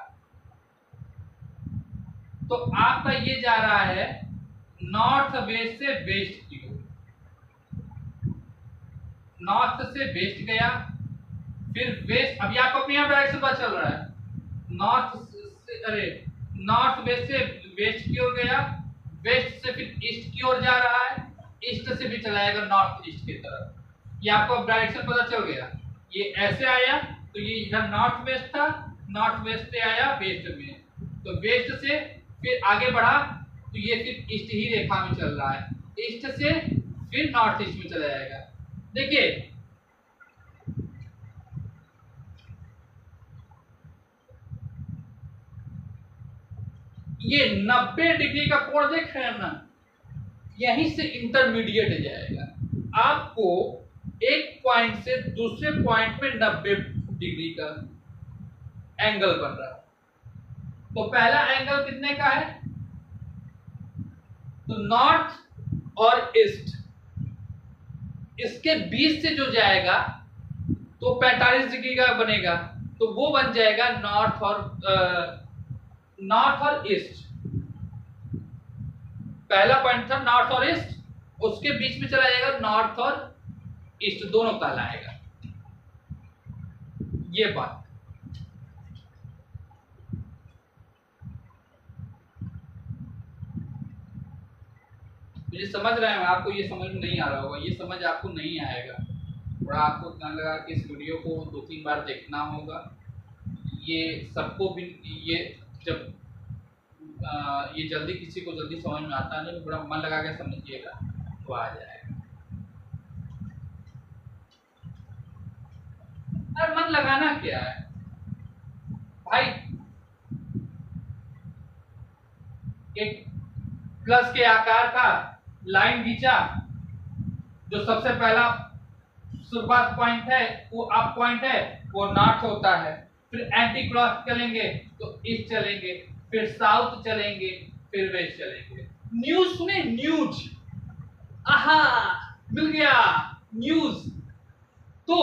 तो आपका ये जा रहा है नॉर्थ वेस्ट से वेस्ट की ओर, नॉर्थ से वेस्ट गया, फिर वेस्ट, अभी आपको अपने यहां डायरेक्शन पता चल रहा है, नॉर्थ से, अरे नॉर्थ वेस्ट से वेस्ट की ओर गया, वेस्ट से फिर ईस्ट की ओर जा रहा है, ईस्ट से भी चलाएगा नॉर्थ ईस्ट की तरफ। ये आपको अब डायरेक्शन पता चल गया। ये ऐसे आया तो ये इधर नॉर्थ वेस्ट था, नॉर्थ वेस्ट से आया वेस्ट में, तो वेस्ट से फिर आगे बढ़ा तो ये फिर ईस्ट ही रेखा में चल रहा है, ईस्ट से फिर नॉर्थ ईस्ट में चला जाएगा। देखिए ये 90 डिग्री का कोण देख रहे हैं ना, यहीं से इंटरमीडिएट जाएगा। आपको एक पॉइंट से दूसरे पॉइंट में 90 डिग्री का एंगल बन रहा है। तो पहला एंगल कितने का है, तो नॉर्थ और ईस्ट, इसके बीच से जो जाएगा तो 45 डिग्री का बनेगा, तो वो बन जाएगा नॉर्थ और ईस्ट। पहला पॉइंट था नॉर्थ और ईस्ट, उसके बीच में चला जाएगा नॉर्थ और ईस्ट, दोनों कहलाएगा। ये बात मुझे समझ रहे हैं, आपको ये समझ में नहीं आ रहा होगा, ये समझ आपको नहीं आएगा, थोड़ा आपको ध्यान लगा कि इस वीडियो को 2-3 बार देखना होगा। ये सबको भी ये जब ये जल्दी किसी को जल्दी समझ में आता नहीं, थोड़ा मन लगा के समझिएगा तो आ जाएगा। और मन लगाना क्या है भाई, एक प्लस के आकार का लाइन खींचा, जो सबसे पहला शुरुआत पॉइंट है वो अप पॉइंट है, वो नॉर्थ होता है। फिर एंटी क्लॉक चलेंगे तो ईस्ट चलेंगे, फिर साउथ चलेंगे, फिर वेस्ट चलेंगे। न्यूज सुने, न्यूज, आहा मिल गया न्यूज, तो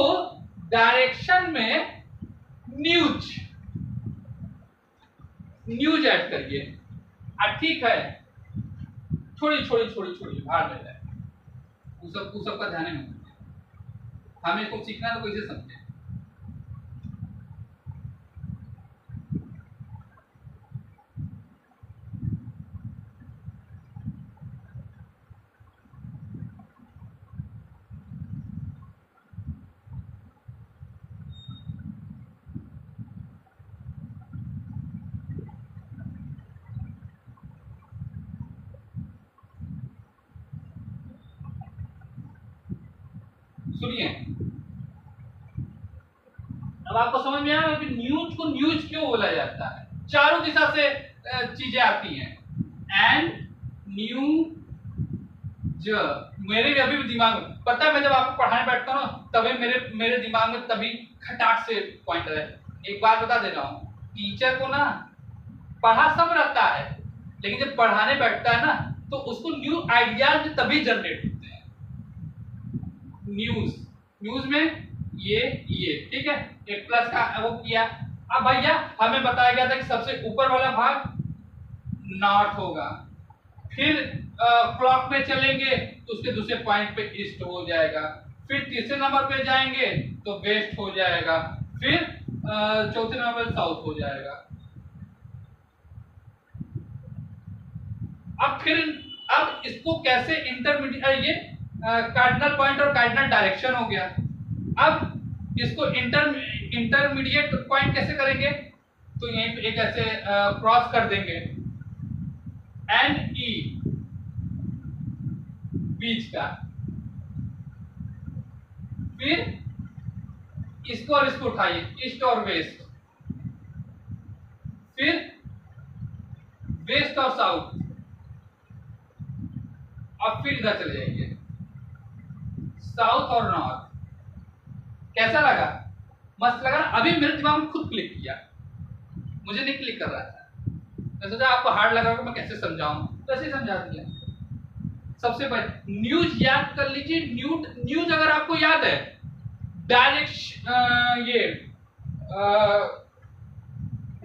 डायरेक्शन में न्यूज ऐड करिए। ठीक है, छोड़ी बाहर में जाए, उस सब का ध्यान नहीं, हमें इसको सीखना तो कैसे समझे। सुनिए, अब आपको समझ में आया कि न्यूज को न्यूज क्यों बोला जाता है। चारों दिशा से चीजें आती हैं, एंड न्यूज। मेरे भी अभी भी दिमाग में पता है, मैं जब आपको पढ़ाने बैठता हूँ तभी मेरे दिमाग में तभी खटाक से पॉइंट है। एक बात बता दे रहा हूँ, टीचर को ना पढ़ा सब रहता है, लेकिन जब पढ़ाने बैठता है ना तो उसको न्यू आइडियाज तभी जनरेट होते हैं। न्यूज में ये ठीक है, एक प्लस का वो किया। अब भैया हमें बताया गया था कि सबसे ऊपर वाला भाग नॉर्थ होगा, फिर क्लॉक में चलेंगे तो उसके दूसरे पॉइंट पे ईस्ट हो जाएगा, फिर तीसरे नंबर पे जाएंगे तो वेस्ट हो जाएगा, फिर चौथे नंबर पे साउथ हो जाएगा। अब इसको कैसे इंटरमीडिएट, ये कार्डिनल पॉइंट और कार्डिनल डायरेक्शन हो गया। अब इसको इंटरमीडिएट पॉइंट कैसे करेंगे, तो यहीं पे एक ऐसे क्रॉस कर देंगे, एंड ई बीच का, फिर इसको और इसको उठाइए, ईस्ट और वेस्ट, फिर वेस्ट और साउथ, अब फिर इधर चले जाइए, साउथ और नॉर्थ। कैसा लगा, मस्त लगा ना। अभी मेरे दिमाग में खुद क्लिक किया, मुझे नहीं क्लिक कर रहा था, मैं सोचा आपको हार्ड लगा मैं कैसे समझाऊं, तो ऐसे समझा दिया। सबसे पहले न्यूज याद कर लीजिए। न्यूज अगर आपको याद है,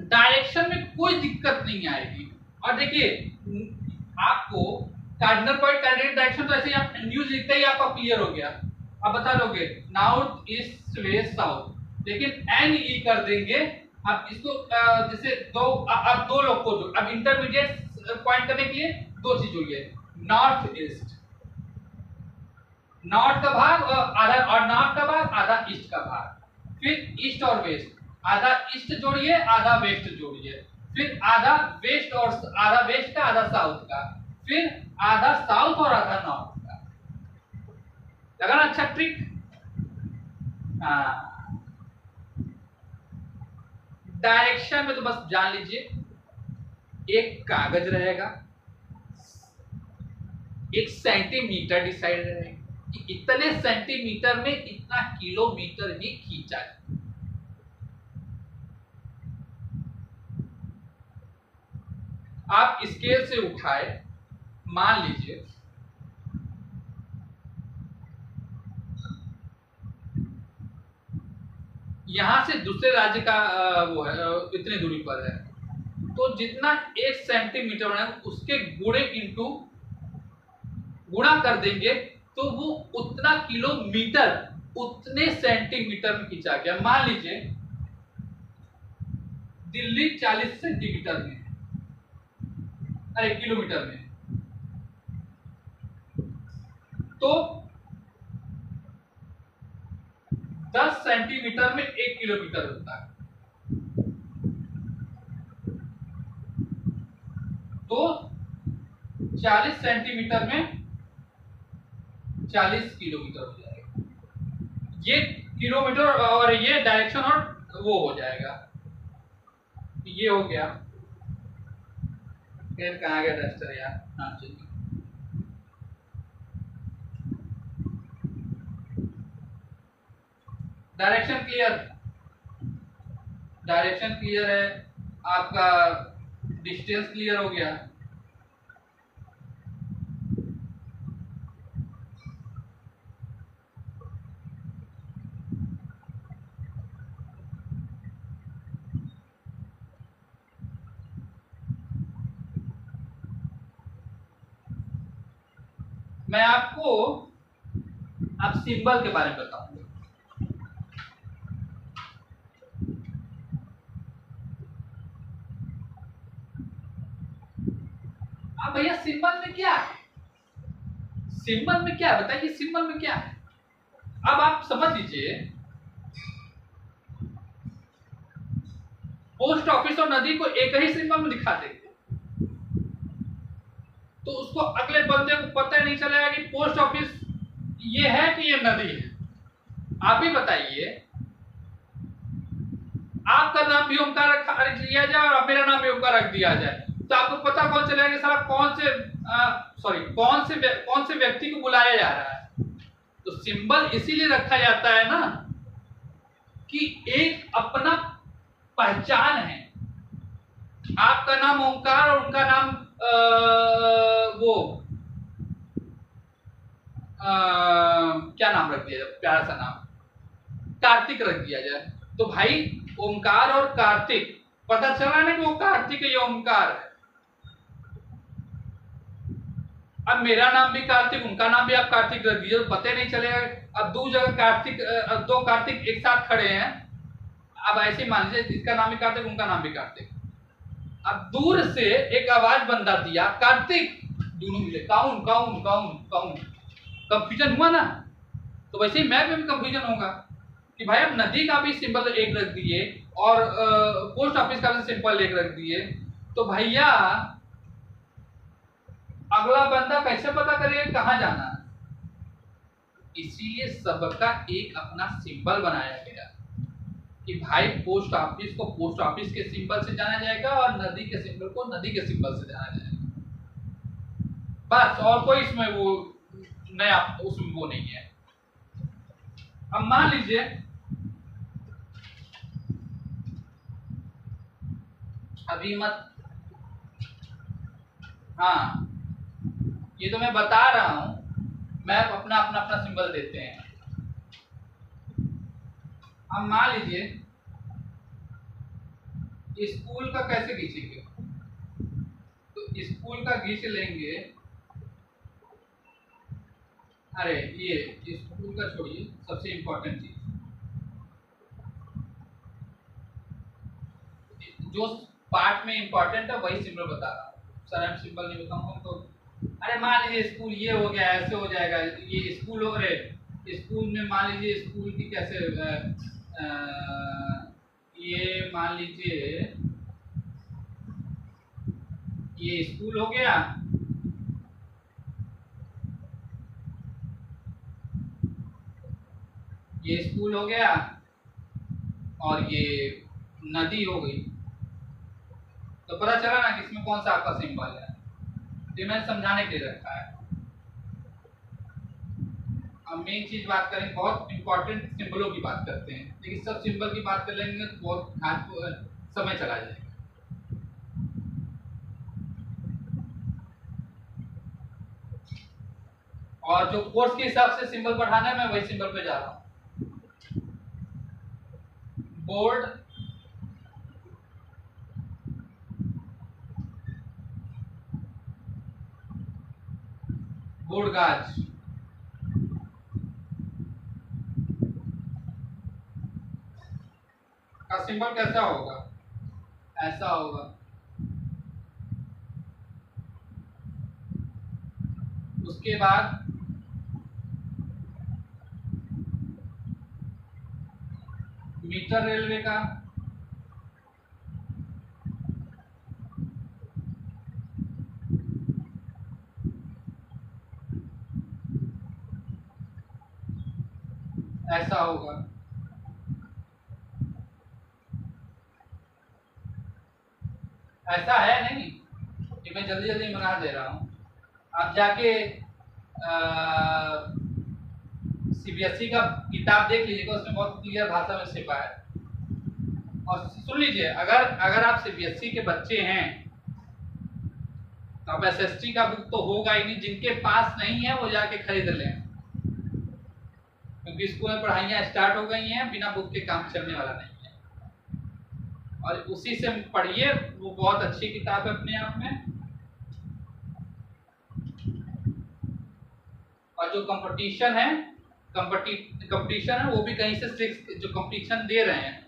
डायरेक्शन में कोई दिक्कत नहीं आएगी। और देखिए आपको कार्डिनल पॉइंट, कार्डिनल डायरेक्शन तो ऐसे ही आप न्यूज लिखते ही आपका क्लियर हो गया। अब बता लोगे नॉर्थ ईस्ट वेस्ट साउथ, लेकिन एन ई कर देंगे। अब इसको जैसे दो लोग को अब इंटरमीडिएट पॉइंट करने के लिए दो चीज हुई है, नॉर्थ ईस्ट, नॉर्थ का भाग आधा, और नॉर्थ का भाग आधा ईस्ट का भाग, फिर ईस्ट और वेस्ट, आधा ईस्ट जोड़िए आधा वेस्ट जोड़िए, फिर आधा वेस्ट और आधा वेस्ट का, आधा साउथ का, फिर आधा साउथ और आधा नॉर्थ का। लगा ना अच्छा ट्रिक? हाँ, डायरेक्शन में तो बस जान लीजिए, एक कागज रहेगा, 1 सेंटीमीटर डिसाइड रहेगा कि इतने सेंटीमीटर में इतना किलोमीटर ही खींचा है। आप स्केल से उठाए, मान लीजिए यहां से दूसरे राज्य का वो है, इतनी दूरी पर है, तो जितना 1 सेंटीमीटर बनाएगा उसके गुणा कर देंगे तो वो उतना किलोमीटर उतने सेंटीमीटर में खींचा गया। मान लीजिए दिल्ली 40 सेंटीमीटर में, अरे किलोमीटर में, तो 10 सेंटीमीटर में 1 किलोमीटर होता है, तो 40 सेंटीमीटर में 40 किलोमीटर हो जाएगा। ये किलोमीटर और ये डायरेक्शन और वो हो जाएगा। ये हो गया। फिर कहाँ गया डस्टर यार? हाँ चलिए, डायरेक्शन क्लियर, डायरेक्शन क्लियर है, आपका डिस्टेंस क्लियर हो गया। मैं आपको अब सिंबल के बारे में बताऊंगा। अब भैया सिंबल में क्या है? सिंबल में क्या है बताइए, सिंबल में क्या है? अब आप समझ लीजिए, पोस्ट ऑफिस और नदी को एक ही सिंबल में दिखा देंगे तो उसको अगले बंदे को पता ही नहीं चलेगा कि पोस्ट ऑफिस ये है कि ये नदी है। आप ही बताइए, आपका नाम भी ओमकार रख लिया जाए और मेरा नाम भी ओमकार रख दिया जाए तो आपको पता कौन चलेगा कि साला कौन से व्यक्ति को बुलाया जा रहा है? तो सिंबल इसीलिए रखा जाता है ना कि एक अपना पहचान है। आपका नाम ओमकार और उनका नाम क्या नाम रख दिया जाए, प्यारा सा नाम कार्तिक रख दिया जाए, तो भाई ओमकार और कार्तिक, पता चला ना कि वो कार्तिक है, ये ओमकार है। अब मेरा नाम भी कार्तिक, उनका नाम भी आप कार्तिक रख दीजिए तो पता नहीं चलेगा। अब दो जगह कार्तिक, दो कार्तिक एक साथ खड़े हैं, अब ऐसे मान लीजिए जिसका नाम भी कार्तिक उनका नाम भी कार्तिक, अब दूर से एक आवाज बंदा दिया कार्तिक, दोनों मिले काउन काउन काउन काउन, कंफ्यूजन हुआ ना? तो वैसे ही मैप में भी कंफ्यूजन होगा कि भाई अब नदी का भी सिंबल एक रख दिए और पोस्ट ऑफिस का भी सिंबल एक रख दिए, तो भैया अगला बंदा कैसे पता करेगा कहां जाना है? इसीलिए सबका एक अपना सिंबल बनाया गया कि भाई पोस्ट ऑफिस को पोस्ट ऑफिस के सिंबल से जाना जाएगा और नदी के सिंबल को नदी के सिंबल से जाना जाएगा, बस। और कोई इसमें वो नया उसमें वो नहीं है। अब मान लीजिए अभी मत, हाँ ये तो मैं बता रहा हूं, मैप अपना अपना अपना सिंबल देते हैं। अब मान लीजिए स्कूल का कैसे खींचेंगे, तो स्कूल का खींच लेंगे, अरे ये स्कूल का छोड़िए, सबसे इंपॉर्टेंट चीज जो पार्ट में इंपॉर्टेंट है वही सिंबल बता रहा हूँ, सर हम सिंबल नहीं बताऊंगा तो। अरे मान लीजिए स्कूल ये हो गया, ऐसे हो जाएगा, ये स्कूल हो रहे, स्कूल में मान लीजिए स्कूल की कैसे ये मान लीजिए ये स्कूल हो गया, ये स्कूल हो गया, और ये नदी हो गई। तो पता चला ना कि इसमें कौन सा आपका सिंबल है। ये मैंने समझाने के लिए रखा है। अब मेन चीज बात करें, बहुत इंपॉर्टेंट सिंबलों की बात करते हैं, लेकिन सब सिंबल की बात कर लेंगे तो बहुत समय चला जाएगा। और जो कोर्स के हिसाब से सिंबल पढ़ाना है, मैं वही सिंबल पे जा रहा हूँ। बोर्ड, बोर्ड गाज, का सिंबल कैसा होगा? ऐसा होगा। उसके बाद मीटर रेलवे का ऐसा होगा। ऐसा है नहीं कि मैं जल्दी जल्दी बना दे रहा हूँ। आप जाके सीबीएसई का किताब देख लीजिएगा, उसमें बहुत क्लियर भाषा में छिपा है। और सुन लीजिए, अगर अगर आप सीबीएसई के बच्चे हैं तो अब एसएसटी का बुक तो होगा ही नहीं। जिनके पास नहीं है वो जाके खरीद लें, क्योंकि स्कूल में पढ़ाइयाँ स्टार्ट हो गई हैं, बिना बुक के काम चलने वाला नहीं है। और उसी से पढ़िए, वो बहुत अच्छी किताब है अपने आप में। और जो कंपटीशन है, कंपटीशन है, वो भी कहीं से 6 जो कंपटीशन दे रहे हैं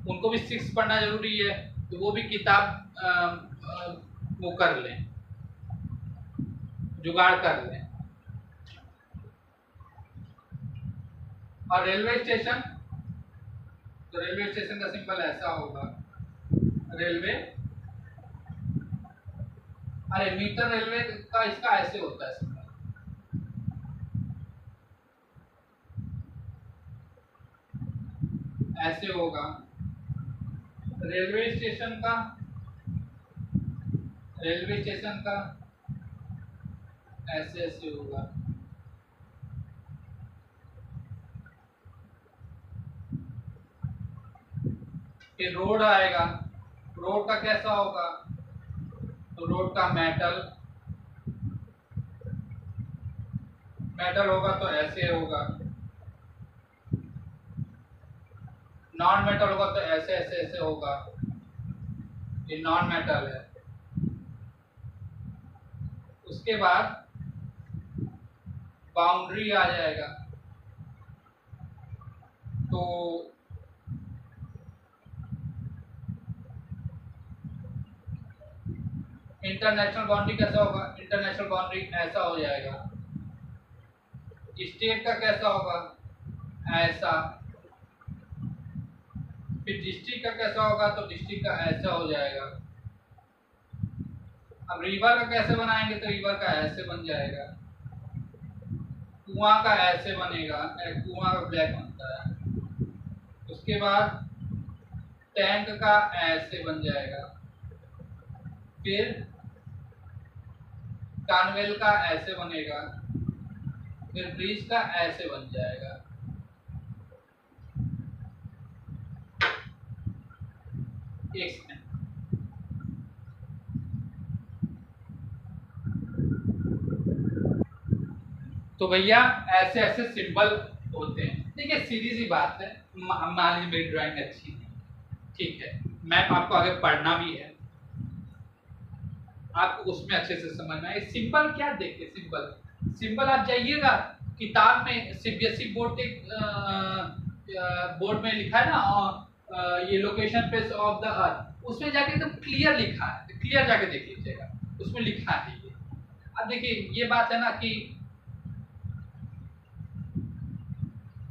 उनको भी 6 पढ़ना जरूरी है, तो वो भी किताब वो कर लें, जुगाड़ कर लें। और रेलवे स्टेशन, तो रेलवे स्टेशन का सिंबल ऐसा होगा, रेलवे। अरे मीटर रेलवे का इसका ऐसे होता है सिंबल, ऐसे होगा। रेलवे स्टेशन का, रेलवे स्टेशन का ऐसे ऐसे होगा। फिर रोड आएगा, रोड का कैसा होगा? तो रोड का मेटल, मेटल होगा तो ऐसे होगा। नॉन मेटल होगा तो ऐसे ऐसे ऐसे होगा, ये नॉन मेटल है। उसके बाद बाउंड्री आ जाएगा, तो इंटरनेशनल बाउंड्री कैसा होगा? इंटरनेशनल बाउंड्री ऐसा हो जाएगा। स्टेट का कैसा होगा? ऐसा। फिर डिस्ट्रिक्ट का कैसा होगा? तो डिस्ट्रिक्ट का ऐसा हो जाएगा। अब रिवर का कैसे बनाएंगे? तो रिवर का ऐसे बन जाएगा। कुआं का ऐसे बनेगा, कुआं का ब्लैक बनता है। उसके बाद टैंक का ऐसे बन जाएगा। फिर कानवेल का ऐसे बनेगा। फिर ब्रिज का ऐसे बन जाएगा। एक सेकंड, तो भैया ऐसे ऐसे सिंबल होते हैं। देखिए सीधी सी बात है, मान लीजिए मेरी ड्राइंग अच्छी है, ठीक है, मैप आपको आगे पढ़ना भी है, आपको उसमें अच्छे से समझना है। सिंबल क्या देखिए, सिंबल सिंबल आप जाइएगा किताब में, सीबीएसई बोर्ड के बोर्ड में लिखा है ना, ये location place of the earth, उसमें जाके एकदम क्लियर लिखा है, क्लियर जाके देख लीजिएगा, उसमें लिखा है ये। अब देखिए ये बात है ना कि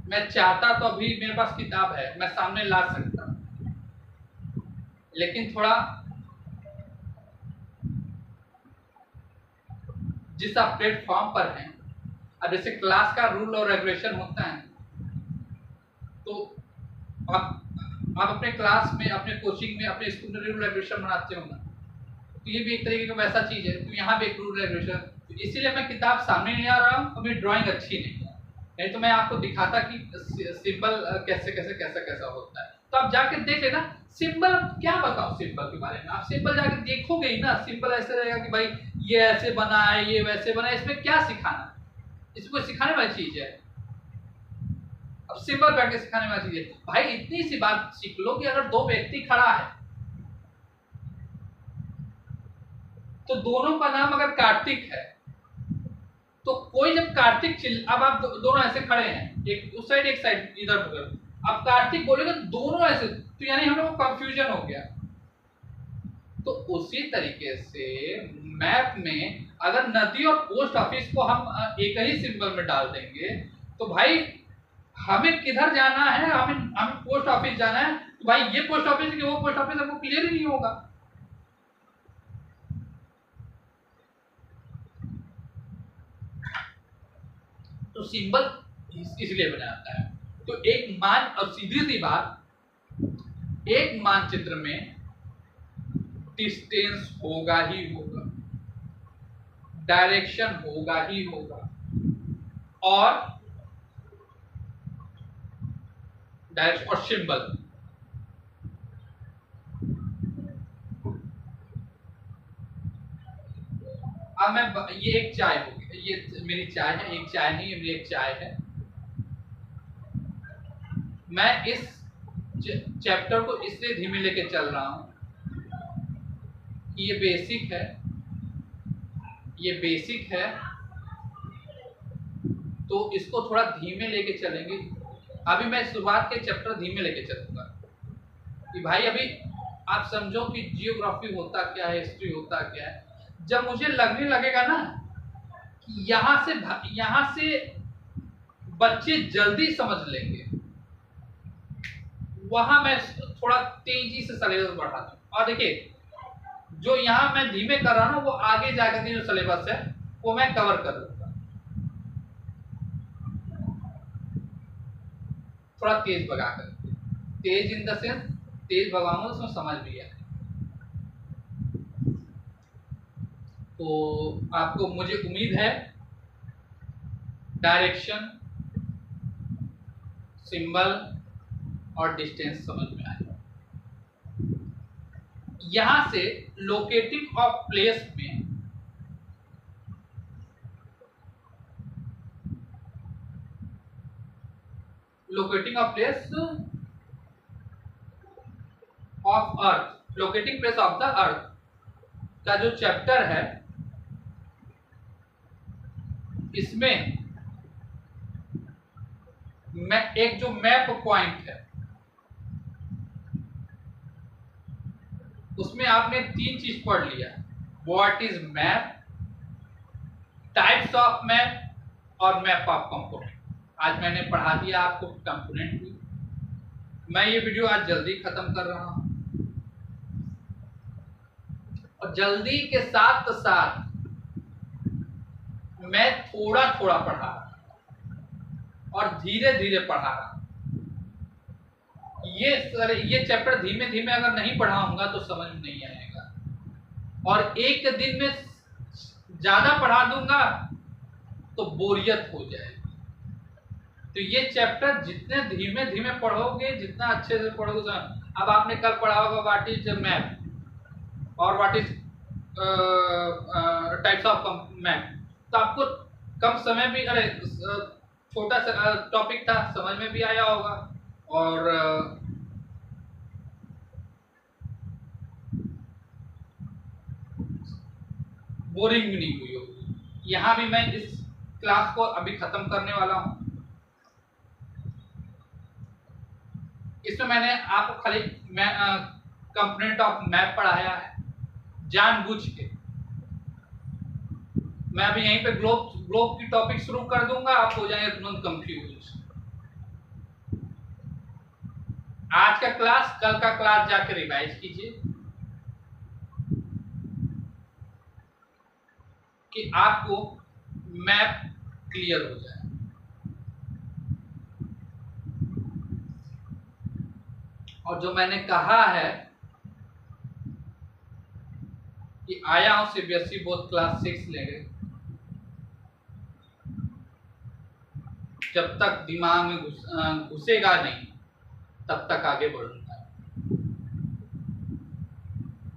मैं चाहता तो अभी मेरे पास किताब है, मैं सामने ला सकता हूं, लेकिन थोड़ा जिस आप प्लेटफॉर्म पर हैं, अब जैसे क्लास का रूल और रेगुलेशन होता है, तो आप अपने क्लास में, अपने कोचिंग में, अपने स्कूल में रूल रेगुलेशन बनाते हो ना, तो ये भी एक तरीके का वैसा चीज है। तो यहाँ पे एक रूल रेगुलेशन, तो इसीलिए मैं किताब सामने नहीं आ रहा हूँ, अभी ड्राइंग अच्छी नहीं है, नहीं तो मैं आपको दिखाता कि सिंबल कैसे कैसे कैसा कैसा होता है। तो आप जाके देख लेना। सिंबल क्या बताओ सिंबल के बारे में, आप सिंबल जाके देखोगे ही ना। सिंबल ऐसे रहेगा कि भाई ये ऐसे बना है, ये वैसे बना है, इसमें क्या सिखाना, इसमें कोई सिखाने वाली चीज है? अब सिंबल बैठ के सिखाने वाली चीज है भाई। इतनी सी बात सीख लो कि अगर दो व्यक्ति खड़ा है, तो दोनों का नाम अगर कार्तिक है, तो कोई जब कार्तिक अब आप दोनों ऐसे खड़े हैं, एक उस साइड एक साइड इधर उधर, अब कार्तिक बोलेगा दोनों ऐसे, तो यानी हम लोग को कंफ्यूजन हो गया। तो उसी तरीके से मैप में अगर नदी और पोस्ट ऑफिस को हम एक ही सिंबल में डाल देंगे, तो भाई हमें किधर जाना है, हमें पोस्ट ऑफिस जाना है, तो भाई ये पोस्ट ऑफिस कि वो पोस्ट ऑफिस हमको क्लियर ही नहीं होगा। तो सिंबल इसलिए बनाता है। तो एक मान, और सीधी सी बात, एक मानचित्र में डिस्टेंस होगा ही होगा, डायरेक्शन होगा ही होगा, और डायरेक्शन और सिंबल। अब मैं ये एक चाय होगी, ये मेरी चाय है, एक चाय नहीं, ये मेरी एक चाय है। मैं इस चैप्टर को इसलिए धीमे लेके चल रहा हूं कि ये बेसिक है, ये बेसिक है, तो इसको थोड़ा धीमे लेके चलेंगे। अभी मैं शुरुआत के चैप्टर धीमे लेके चलूंगा कि भाई अभी आप समझो कि जियोग्राफी होता क्या है, हिस्ट्री होता क्या है। जब मुझे लगने लगेगा ना कि यहाँ से बच्चे जल्दी समझ लेंगे, वहां मैं थोड़ा तेजी से सिलेबस बढ़ाता हूँ। और देखिए, जो यहाँ मैं धीमे कर रहा हूँ ना, वो आगे जाकर के जो सिलेबस है वो मैं कवर कर लूंगा। थोड़ा तेज भगा कर, तेज इन द सेंस तेज भगाऊंगा तो उसमें समझ भी आए। तो आपको, मुझे उम्मीद है, डायरेक्शन, सिंबल और डिस्टेंस समझ में आएगा। यहां से लोकेटिंग ऑफ प्लेस में locating of place of earth, locating place of the earth का जो चैप्टर है, इसमें मैं एक जो मैप पॉइंट है, उसमें आपने 3 चीज पढ़ लिया। What is map, types of map और मैप ऑफ कंपोनेंट। आज मैंने पढ़ा दिया आपको कंपोनेंट भी। मैं ये वीडियो आज जल्दी खत्म कर रहा हूं, और जल्दी के साथ साथ मैं थोड़ा थोड़ा पढ़ा रहा और धीरे धीरे पढ़ा रहा। ये चैप्टर धीमे धीमे अगर नहीं पढ़ाऊंगा तो समझ में नहीं आएगा, और एक दिन में ज्यादा पढ़ा दूंगा तो बोरियत हो जाएगी। तो ये चैप्टर जितने धीमे धीमे पढ़ोगे, जितना अच्छे से पढ़ोगे। अब आपने कल पढ़ा होगा व्हाट इज मैप और what is types of map, तो आपको कम समय भी, अरे छोटा सा टॉपिक था, समझ में भी आया होगा, और बोरिंग भी नहीं हुई होगी। यहाँ भी मैं इस क्लास को अभी खत्म करने वाला हूँ। इसमें मैंने आपको खाली कंपोनेंट ऑफ मैप पढ़ाया है जानबूझ के। मैं अभी यहीं पे ग्लोब की टॉपिक शुरू कर दूंगा, आप हो जाएंगे तुरंत कंफ्यूज। आज का क्लास, कल का क्लास जाकर रिवाइज कीजिए। कि आपको मैप क्लियर हो जाए। और जो मैंने कहा है कि आया हूं सीबीएसई बोर्ड क्लास 6 लेंगे, जब तक दिमाग में घुसेगा नहीं तब तक आगे बढ़ूंगा।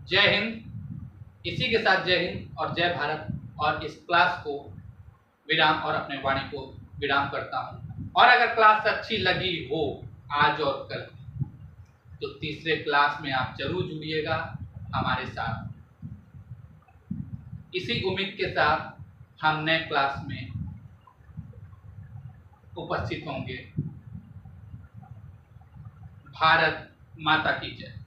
जय हिंद। इसी के साथ जय हिंद और जय भारत, और इस क्लास को विराम और अपने वाणी को विराम करता हूं। और अगर क्लास अच्छी लगी हो आज और कल, तो तीसरे क्लास में आप जरूर जुड़िएगा हमारे साथ। इसी उम्मीद के साथ हम नए क्लास में उपस्थित होंगे। भारत माता की जय।